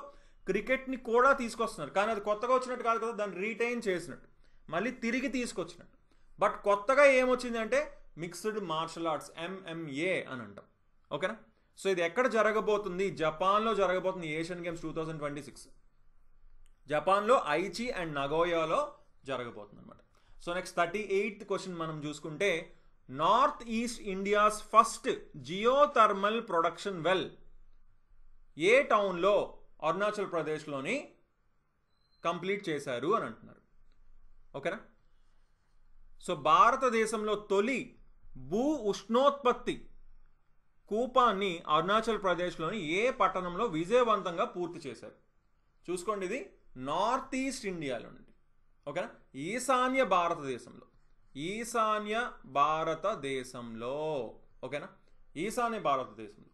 క్రికెట్ని కూడా తీసుకొస్తున్నారు, కానీ అది కొత్తగా వచ్చినట్టు కాదు కదా, దాన్ని రీటైన్ చేసినట్టు, మళ్ళీ తిరిగి తీసుకొచ్చినట్టు. బట్ కొత్తగా ఏమొచ్చింది అంటే మిక్స్డ్ మార్షల్ ఆర్ట్స్, MMA అని అంటాం. ఓకేనా? సో ఇది ఎక్కడ జరగబోతుంది? జపాన్లో జరగబోతుంది ఏషియన్ గేమ్స్ 2026. జపాన్లో ఐచి అండ్ నగోయాలో జరగబోతుంది అనమాట. సో నెక్స్ట్ 38th క్వశ్చన్ మనం చూసుకుంటే north east India's first geothermal production well a టౌన్లో అరుణాచల్ ప్రదేశ్లోని కంప్లీట్ చేశారు అని అంటున్నారు. ఓకేనా? సో భారతదేశంలో తొలి భూ ఉష్ణోత్పత్తి కూపాన్ని అరుణాచల్ ప్రదేశ్లోని ఏ పట్టణంలో విజయవంతంగా పూర్తి చేశారు? చూసుకోండి, ఇది నార్త్ ఈస్ట్ ఇండియాలో ఉంది. ఓకేనా? ఈశాన్య భారతదేశంలో. ఓకేనా? ఈశాన్య భారతదేశంలో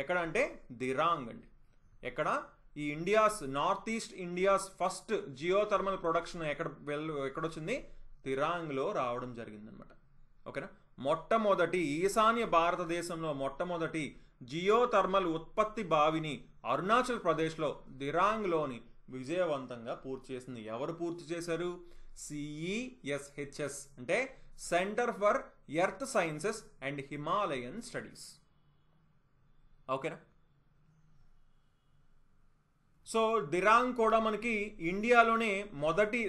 ఎక్కడ అంటే దిరాంగ్ అండి. ఎక్కడ? ఈ north east India's first geothermal production ఎక్కడొచ్చింది? దిరాంగ్లో రావడం జరిగిందనమాట. ఓకేనా? మొట్టమొదటి ఈశాన్య భారతదేశంలో మొట్టమొదటి జియోథర్మల్ ఉత్పత్తి బావిని అరుణాచల్ ప్రదేశ్లో దిరాంగ్లోని విజయవంతంగా పూర్తి చేసింది. ఎవరు పూర్తి చేశారు? CESHS అంటే centre for earth sciences and Himalayan studies. ఓకేనా? సో దిరాంగ్ కూడా మనకి ఇండియాలోనే మొదటి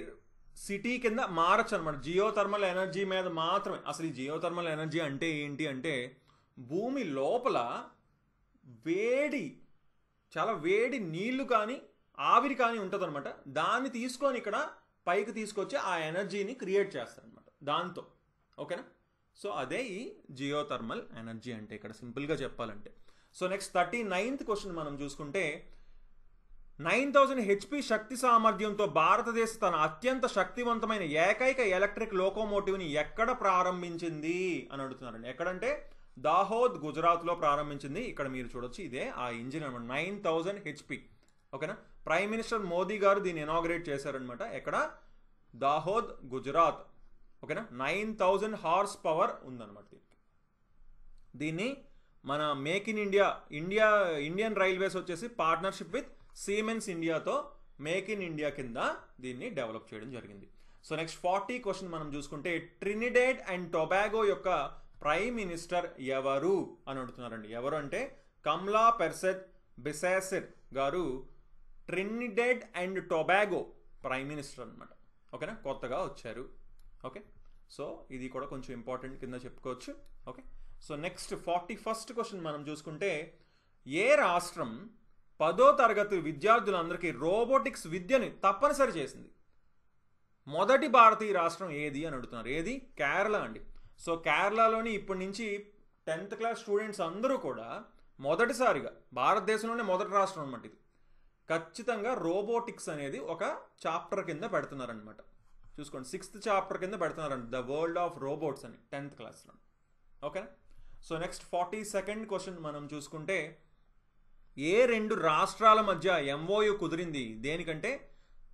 సిటీ కింద మారచ్చు అనమాట. జియోథర్మల్ ఎనర్జీ మీద మాత్రమే. అసలు ఈ జియోథర్మల్ ఎనర్జీ అంటే ఏంటి అంటే భూమి లోపల చాలా వేడి నీళ్లు కానీ ఆవిరి కానీ ఉంటుంది అనమాట. దాన్ని తీసుకొని ఇక్కడ పైకి తీసుకొచ్చి ఆ ఎనర్జీని క్రియేట్ చేస్తారనమాట దాంతో. ఓకేనా? సో అదే ఈ జియోథర్మల్ ఎనర్జీ అంటే ఇక్కడ సింపుల్గా చెప్పాలంటే. సో నెక్స్ట్ 39th క్వశ్చన్ మనం చూసుకుంటే 9000 HP శక్తి సామర్థ్యంతో భారతదేశ తన అత్యంత శక్తివంతమైన ఏకైక ఎలక్ట్రిక్ లోకోమోటివ్ని ఎక్కడ ప్రారంభించింది అని అడుగుతున్నారండి. ఎక్కడంటే దాహోద్, గుజరాత్లో ప్రారంభించింది. ఇక్కడ మీరు చూడొచ్చు, ఇదే ఆ ఇంజిన్ అనమాట. 9000 HP. ఓకేనా? ప్రైమ్ మినిస్టర్ మోదీ గారు దీన్ని ఇనాగ్రేట్ చేశారనమాట. ఎక్కడ? దాహోద్, గుజరాత్. ఓకేనా? 9000 హార్స్ పవర్ ఉందన్నమాట. దీన్ని మన మేక్ ఇన్ ఇండియన్ రైల్వేస్ వచ్చేసి పార్ట్నర్షిప్ విత్ సిమెన్స్ ఇండియాతో మేక్ ఇన్ ఇండియా కింద దీన్ని డెవలప్ చేయడం జరిగింది. సో నెక్స్ట్ 40 క్వశ్చన్ మనం చూసుకుంటే ట్రినిడేడ్ అండ్ టొబాగో యొక్క ప్రైమ్ మినిస్టర్ ఎవరు అని అడుగుతున్నారండి. ఎవరు అంటే కమ్లా పెర్సెత్ బిసాసిర్ గారు ట్రినిడేడ్ అండ్ టొబాగో ప్రైమ్ మినిస్టర్ అనమాట. ఓకేనా? కొత్తగా వచ్చారు. ఓకే, సో ఇది కూడా కొంచెం ఇంపార్టెంట్ కింద చెప్పుకోవచ్చు. Okay, so next 41st question మనం చూసుకుంటే ఏ రాష్ట్రం 10వ తరగతి విద్యార్థులందరికీ రోబోటిక్స్ విద్యని తప్పనిసరి చేసింది? మొదటి భారతీయ రాష్ట్రం ఏది అని అడుగుతున్నారు. ఏది? కేరళ అండి. సో కేరళలోని ఇప్పటి నుంచి 10th క్లాస్ స్టూడెంట్స్ అందరూ కూడా మొదటిసారిగా భారతదేశంలోనే మొదటి రాష్ట్రం అనమాట ఇది. ఖచ్చితంగా రోబోటిక్స్ అనేది ఒక చాప్టర్ కింద పెడుతున్నారనమాట. చూసుకోండి, 6th చాప్టర్ కింద పెడుతున్నారండి, ద వరల్డ్ ఆఫ్ రోబోట్స్ అని 10th క్లాస్లో. ఓకేనా? సో నెక్స్ట్ 42nd క్వశ్చన్ మనం చూసుకుంటే ఏ 2 రాష్ట్రాల మధ్య MOU కుదిరింది? దేనికంటే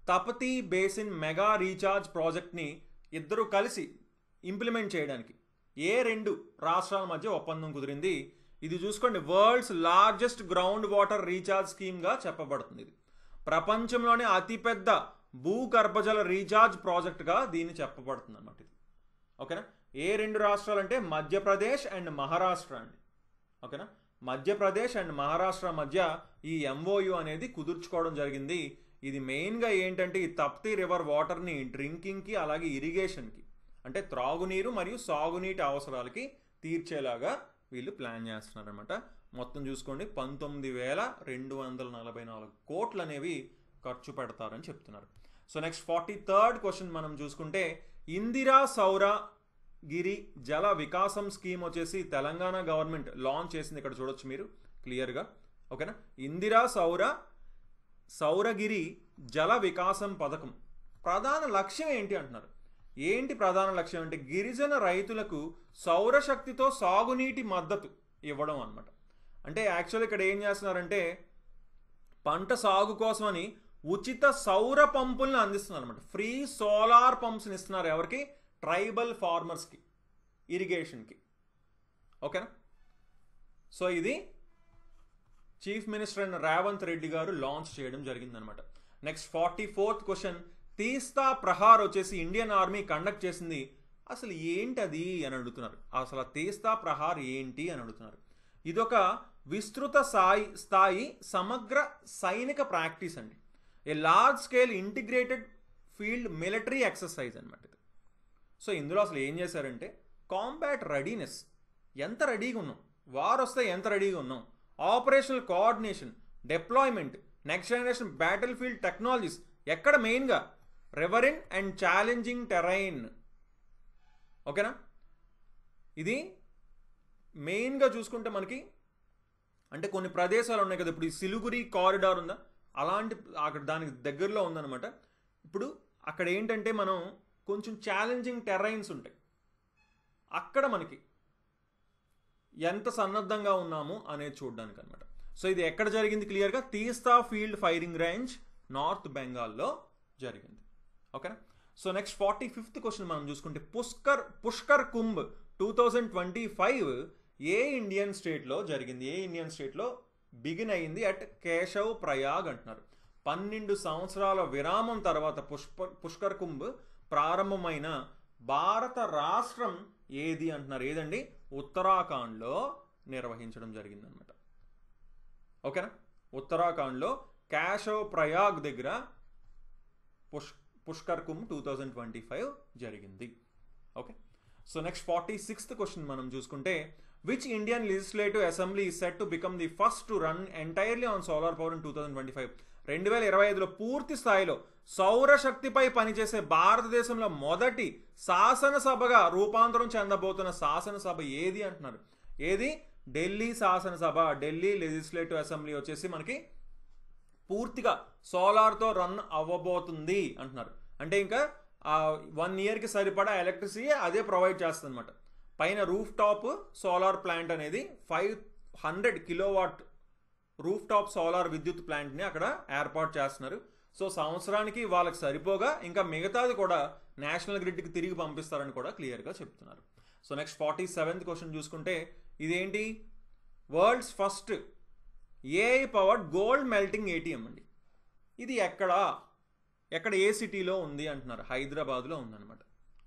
తపతీ బేసిన్ మెగా రీఛార్జ్ ప్రాజెక్ట్ని ఇద్దరు కలిసి ఇంప్లిమెంట్ చేయడానికి ఏ 2 రాష్ట్రాల మధ్య ఒప్పందం కుదిరింది? ఇది చూసుకోండి, world's largest ground water recharge స్కీమ్గా చెప్పబడుతుంది. ఇది ప్రపంచంలోనే అతిపెద్ద భూగర్భజల రీఛార్జ్ ప్రాజెక్ట్గా దీన్ని చెప్పబడుతుంది అన్నమాట ఇది. ఓకేనా? ఏ రెండు రాష్ట్రాలు అంటే మధ్యప్రదేశ్ అండ్ మహారాష్ట్ర అండి. ఓకేనా? మధ్యప్రదేశ్ అండ్ మహారాష్ట్ర మధ్య ఈ ఎంఓయు అనేది కుదుర్చుకోవడం జరిగింది. ఇది మెయిన్గా ఏంటంటే ఈ తప్తి రివర్ వాటర్ని డ్రింకింగ్కి అలాగే ఇరిగేషన్కి అంటే త్రాగునీరు మరియు సాగునీటి అవసరాలకి తీర్చేలాగా వీళ్ళు ప్లాన్ చేస్తున్నారనమాట. మొత్తం చూసుకోండి 19,244 కోట్లు అనేవి ఖర్చు పెడతారని చెప్తున్నారు. సో నెక్స్ట్ 43rd క్వశ్చన్ మనం చూసుకుంటే ఇందిరా సౌరగిరి జల వికాసం స్కీమ్ వచ్చేసి తెలంగాణ గవర్నమెంట్ లాంచ్ చేసింది. ఇక్కడ చూడొచ్చు మీరు క్లియర్గా. ఓకేనా? ఇందిరా సౌరగిరి జల వికాసం పథకం ప్రధాన లక్ష్యం ఏంటి అంటున్నారు. ఏంటి ప్రధాన లక్ష్యం అంటే గిరిజన రైతులకు సౌరశక్తితో సాగునీటి మద్దతు ఇవ్వడం అన్నమాట. అంటే యాక్చువల్లీ ఇక్కడ ఏం చేస్తున్నారంటే పంట సాగు కోసమని ఉచిత సౌర పంపులను అందిస్తున్నారు అనమాట. ఫ్రీ సోలార్ పంప్స్ని ఇస్తున్నారు ఎవరికి? ట్రైబల్ ఫార్మర్స్కి, ఇరిగేషన్కి. ఓకేనా? సో ఇది చీఫ్ మినిస్టర్ అయిన రేవంత్ రెడ్డి గారు లాంచ్ చేయడం జరిగిందనమాట. నెక్స్ట్ 44th క్వశ్చన్ తీస్తా ప్రహార్ వచ్చేసి ఇండియన్ ఆర్మీ కండక్ట్ చేసింది. అసలు ఏంటది అని అడుగుతున్నారు. అసలు తీస్తా ప్రహార్ ఏంటి అని అడుగుతున్నారు. ఇదొక విస్తృత స్థాయి సమగ్ర సైనిక ప్రాక్టీస్ అండి. A large scale integrated field military exercise అనమాట ఇది. సో ఇందులో అసలు ఏం చేశారంటే కాంబాట్ రెడీనెస్, ఎంత రెడీగా ఉన్నాం, వార్ వస్తే ఎంత రెడీగా ఉన్నాం, operational coordination, deployment, next generation battle field technologies, ఎక్కడ మెయిన్గా రివరిన్ అండ్ ఛాలెంజింగ్ టెరైన్. ఓకేనా? ఇది మెయిన్గా చూసుకుంటే మనకి అంటే కొన్ని ప్రదేశాలు ఉన్నాయి కదా, ఇప్పుడు ఈ సిలిగురి కారిడార్ ఉందా, అలాంటి అక్కడ దానికి దగ్గరలో ఉందన్నమాట. ఇప్పుడు అక్కడ ఏంటంటే మనం కొంచెం ఛాలెంజింగ్ టెరైన్స్ ఉంటాయి, అక్కడ మనకి ఎంత సన్నద్ధంగా ఉన్నాము అనేది చూడడానికి అనమాట. సో ఇది ఎక్కడ జరిగింది క్లియర్గా? తీస్తా ఫీల్డ్ ఫైరింగ్ రేంజ్ నార్త్ బెంగాల్లో జరిగింది. ఓకేనా? సో నెక్స్ట్ 45th క్వశ్చన్ మనం చూసుకుంటే పుష్కర్ కుంభ్ 2025 ఏ ఇండియన్ స్టేట్లో జరిగింది? ఏ ఇండియన్ స్టేట్లో బిగిన్ అయింది? అట్ కేశవ్ ప్రయాగ్ అంటున్నారు. 12 సంవత్సరాల విరామం తర్వాత పుష్కర్ కుంభ్ ప్రారంభమైన భారత రాష్ట్రం ఏది అంటున్నారు. ఏదండి? ఉత్తరాఖండ్లో నిర్వహించడం జరిగిందనమాట. ఓకేనా? ఉత్తరాఖండ్లో కేశవ్ ప్రయాగ్ దగ్గర పుష్కర్ కుంభ్ 2025 జరిగింది. Okay. So next 46th question మనం చూసుకుంటే which Indian legislative assembly is set to become the first to run entirely on solar power in 2025. 2025లో పూర్తి స్థాయిలో సౌరశక్తిపై పనిచేసే భారతదేశంలో మొదటి శాసనసభగా రూపాంతరం చెందబోతున్న శాసనసభ ఏది అంటున్నారు. ఏది? ఢిల్లీ శాసనసభ, ఢిల్లీ లెజిస్లేటివ్ అసెంబ్లీ వచ్చేసి మనకి పూర్తిగా సోలార్తో రన్ అవ్వబోతుంది అంటున్నారు. అంటే ఇంకా 1 yearకి సరిపడా ఎలక్ట్రిసిటీ అదే ప్రొవైడ్ చేస్తుంది అనమాట. పైన రూఫ్ టాప్ సోలార్ ప్లాంట్ అనేది 500 కిలోవాట్ రూఫ్ టాప్ సోలార్ విద్యుత్ ప్లాంట్ని అక్కడ ఏర్పాటు చేస్తున్నారు. సో సంవత్సరానికి వాళ్ళకి సరిపోగా ఇంకా మిగతాది కూడా నేషనల్ గ్రిడ్కి తిరిగి పంపిస్తారని కూడా క్లియర్గా చెప్తున్నారు. సో నెక్స్ట్ 47th క్వశ్చన్ చూసుకుంటే ఇదేంటి? World's first AI powered gold melting ATM అండి. ఇది ఎక్కడ ఏ సిటీలో ఉంది అంటున్నారు. హైదరాబాద్లో ఉందన్నమాట.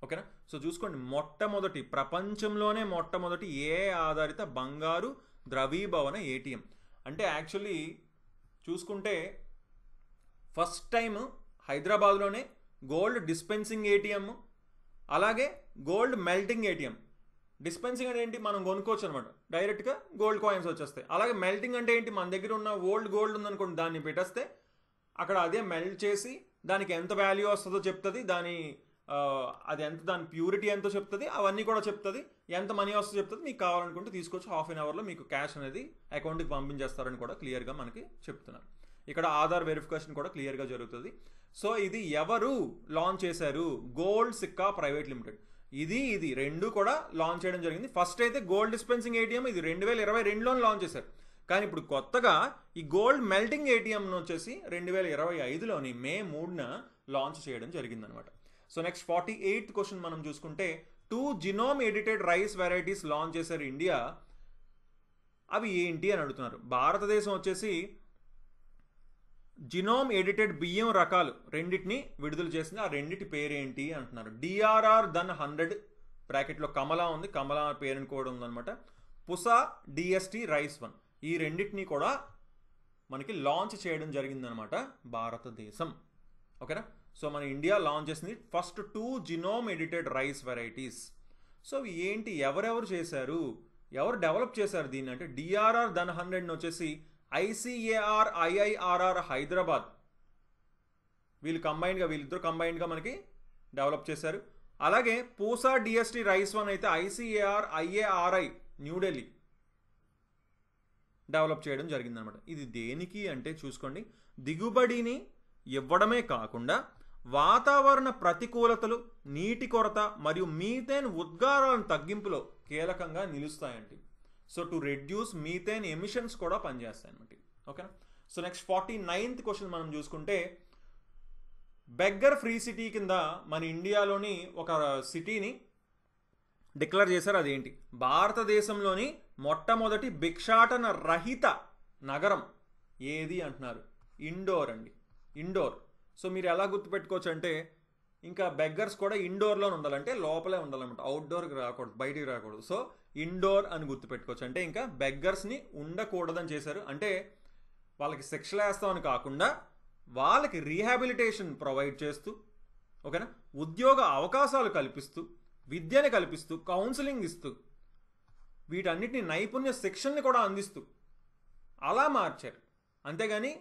ఓకేనా? సో చూసుకోండి, మొట్టమొదటి ప్రపంచంలోనే మొట్టమొదటి ఏఐ ఆధారిత బంగారు ద్రవీభవన ఏటీఎం. అంటే యాక్చువల్లీ చూసుకుంటే ఫస్ట్ టైం హైదరాబాద్లోనే గోల్డ్ డిస్పెన్సింగ్ ఏటీఎం, అలాగే గోల్డ్ మెల్టింగ్ ఏటీఎం. డిస్పెన్సింగ్ అంటే ఏంటి? మనం కొనుక్కోవచ్చు అనమాట, డైరెక్ట్గా గోల్డ్ కాయిన్స్ వచ్చేస్తాయి. అలాగే మెల్టింగ్ అంటే ఏంటి? మన దగ్గర ఉన్న ఓల్డ్ గోల్డ్ ఉందనుకోండి, దాన్ని పెట్టేస్తే అక్కడ అదే మెల్ట్ చేసి దానికి ఎంత వాల్యూ వస్తుందో చెప్తుంది, అది ఎంత, దాని ప్యూరిటీ ఎంతో చెప్తుంది, అవన్నీ కూడా చెప్తుంది, ఎంత మనీ వస్తుందో చెప్తుంది. మీకు కావాలనుకుంటే తీసుకొచ్చి 1/2 అవర్లో మీకు క్యాష్ అనేది అకౌంట్కి పంపించేస్తారని కూడా క్లియర్గా మనకి చెప్తున్నారు. ఇక్కడ ఆధార్ వెరిఫికేషన్ కూడా క్లియర్గా జరుగుతుంది. సో ఇది ఎవరు లాంచ్ చేశారు? Gold Sikka Private Limited. ఇది రెండు కూడా లాంచ్ చేయడం జరిగింది. ఫస్ట్ అయితే గోల్డ్ డిస్పెన్సింగ్ ఏటీఎం ఇది 2022లో లాంచ్ చేశారు. కానీ ఇప్పుడు కొత్తగా ఈ గోల్డ్ మెల్టింగ్ ఏటీఎం వచ్చేసి 2025లోని మే 3న లాంచ్ చేయడం జరిగిందనమాట. సో నెక్స్ట్ 48th క్వశ్చన్ మనం చూసుకుంటే 2 genome edited rice varieties launch చేశారు ఇండియా. అవి ఏంటి అని అడుగుతున్నారు. భారతదేశం వచ్చేసి జినోమ్ ఎడిటెడ్ బియ్యం రకాలు రెండింటిని విడుదల చేసింది. ఆ రెండింటి పేరేంటి అంటున్నారు. డిఆర్ఆర్ దన్ 100 బ్రాకెట్లో కమలా ఉంది, కమలా పేరుని కూడా ఉందన్నమాట. పుసా డిఎస్టి రైస్ 1 ఈ రెండింటిని కూడా మనకి లాంచ్ చేయడం జరిగిందనమాట భారతదేశం. ఓకేనా. సో మన ఇండియా లాంచ్ చేసింది first 2 genome edited rice varieties. So ఏంటి, ఎవరెవరు చేశారు, ఎవరు డెవలప్ చేశారు దీన్ని అంటే డిఆర్ఆర్ దన్ 100 వచ్చేసి ఐసిఏఆర్ ఐఐఆర్ఆర్ హైదరాబాద్ వీళ్ళిద్దరు కంబైన్డ్గా మనకి డెవలప్ చేశారు. అలాగే పూసా డిఎస్టి రైస్ 1 అయితే ఐసిఏఆర్ ఐఏఆర్ఐ న్యూఢిల్లీ డెవలప్ చేయడం జరిగిందనమాట. ఇది దేనికి అంటే చూసుకోండి, దిగుబడిని ఇవ్వడమే కాకుండా వాతావరణ ప్రతికూలతలు, నీటి కొరత మరియు మీథేన్ ఉద్గారాల తగ్గింపులో కీలకంగా నిలుస్తాయండి. So to reduce methane emissions కూడా పనిచేస్తాయి అనమాట. ఓకేనా. సో నెక్స్ట్ 49th క్వశ్చన్ మనం చూసుకుంటే, బెగ్గర్ ఫ్రీ సిటీ కింద మన ఇండియాలోని ఒక సిటీని డిక్లేర్ చేశారు. అదేంటి, భారతదేశంలోని మొట్టమొదటి భిక్షాటన రహిత నగరం ఏది అంటున్నారు. ఇండోర్ అండి, ఇండోర్. సో మీరు ఎలా గుర్తుపెట్టుకోవచ్చు అంటే, ఇంకా బెగ్గర్స్ కూడా ఇండోర్లో ఉండాలంటే లోపలే ఉండాలన్నమాట, అవుట్డోర్కి రాకూడదు, బయటికి రాకూడదు. సో ఇండోర్ అని గుర్తుపెట్టుకోవచ్చు. అంటే ఇంకా బెగ్గర్స్ని ఉండకూడదని చేశారు. అంటే వాళ్ళకి శిక్షలు వేస్తామని కాకుండా వాళ్ళకి రీహాబిలిటేషన్ ప్రొవైడ్ చేస్తూ, ఓకేనా, ఉద్యోగ అవకాశాలు కల్పిస్తూ, విద్యని కల్పిస్తూ, కౌన్సిలింగ్ ఇస్తూ, వీటన్నిటిని నైపుణ్య శిక్షణని కూడా అందిస్తూ అలా మార్చారు. అంతేగాని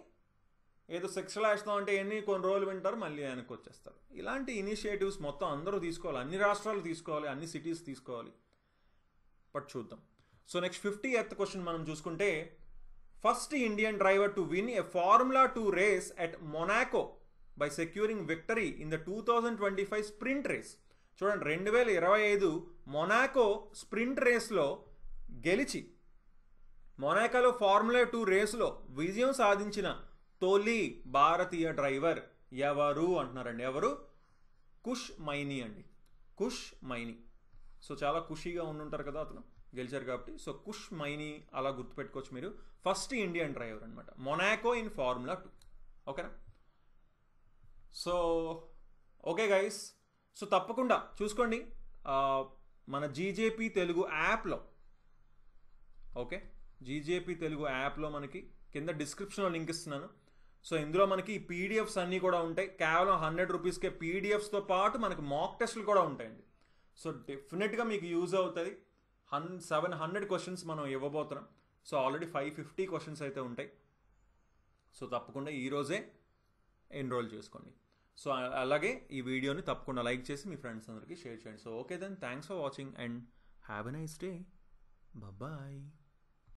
ఏదో శిక్షలు వేస్తాం అంటే కొన్ని రోజులు వింటారు, మళ్ళీ వెనక్కి వచ్చేస్తారు. ఇలాంటి ఇనిషియేటివ్స్ మొత్తం అందరూ తీసుకోవాలి, అన్ని రాష్ట్రాలు తీసుకోవాలి, అన్ని సిటీస్ తీసుకోవాలి. బట్ చూద్దాం. సో నెక్స్ట్ 50th క్వశ్చన్ మనం చూసుకుంటే, first Indian driver to win a Formula 2 race at Monaco by securing victory in the 2025 sprint race. చూడండి, 2025 మొనాకో స్ప్రింట్ రేస్లో గెలిచి మొనాకోలో ఫార్ములా 2 రేసులో విజయం సాధించిన తొలి భారతీయ డ్రైవర్ ఎవరు అంటున్నారండి. ఎవరు? కుష్ మైనీ అండి, కుష్ మైనీ. సో చాలా ఖుషీగా ఉండుంటారు కదా అతను గెలిచారు కాబట్టి. సో కుష్ మైనీ అలా గుర్తుపెట్టుకోవచ్చు మీరు. ఫస్ట్ ఇండియన్ డ్రైవర్ అనమాట, మొనాకో ఇన్ ఫార్ములా 2. ఓకేనా. సో ఓకే గైస్, సో తప్పకుండా చూసుకోండి మన జీజేపీ తెలుగు యాప్లో. ఓకే, జీజేపీ తెలుగు యాప్లో మనకి కింద డిస్క్రిప్షన్లో లింక్ ఇస్తున్నాను. సో ఇందులో మనకి పీడిఎఫ్స్ అన్నీ కూడా ఉంటాయి. కేవలం 100 రూపీస్కే పీడిఎఫ్స్తో పాటు మనకి మాక్ టెస్ట్లు కూడా ఉంటాయండి. సో డెఫినెట్గా మీకు యూజ్ అవుతుంది. 700 క్వశ్చన్స్ మనం ఇవ్వబోతున్నాం. సో ఆల్రెడీ 550 క్వశ్చన్స్ అయితే ఉంటాయి. సో తప్పకుండా ఈరోజే ఎన్రోల్ చేసుకోండి. సో అలాగే ఈ వీడియోని తప్పకుండా లైక్ చేసి మీ ఫ్రెండ్స్ అందరికీ షేర్ చేయండి. So okay then, thanks for watching and have a nice day. Bye.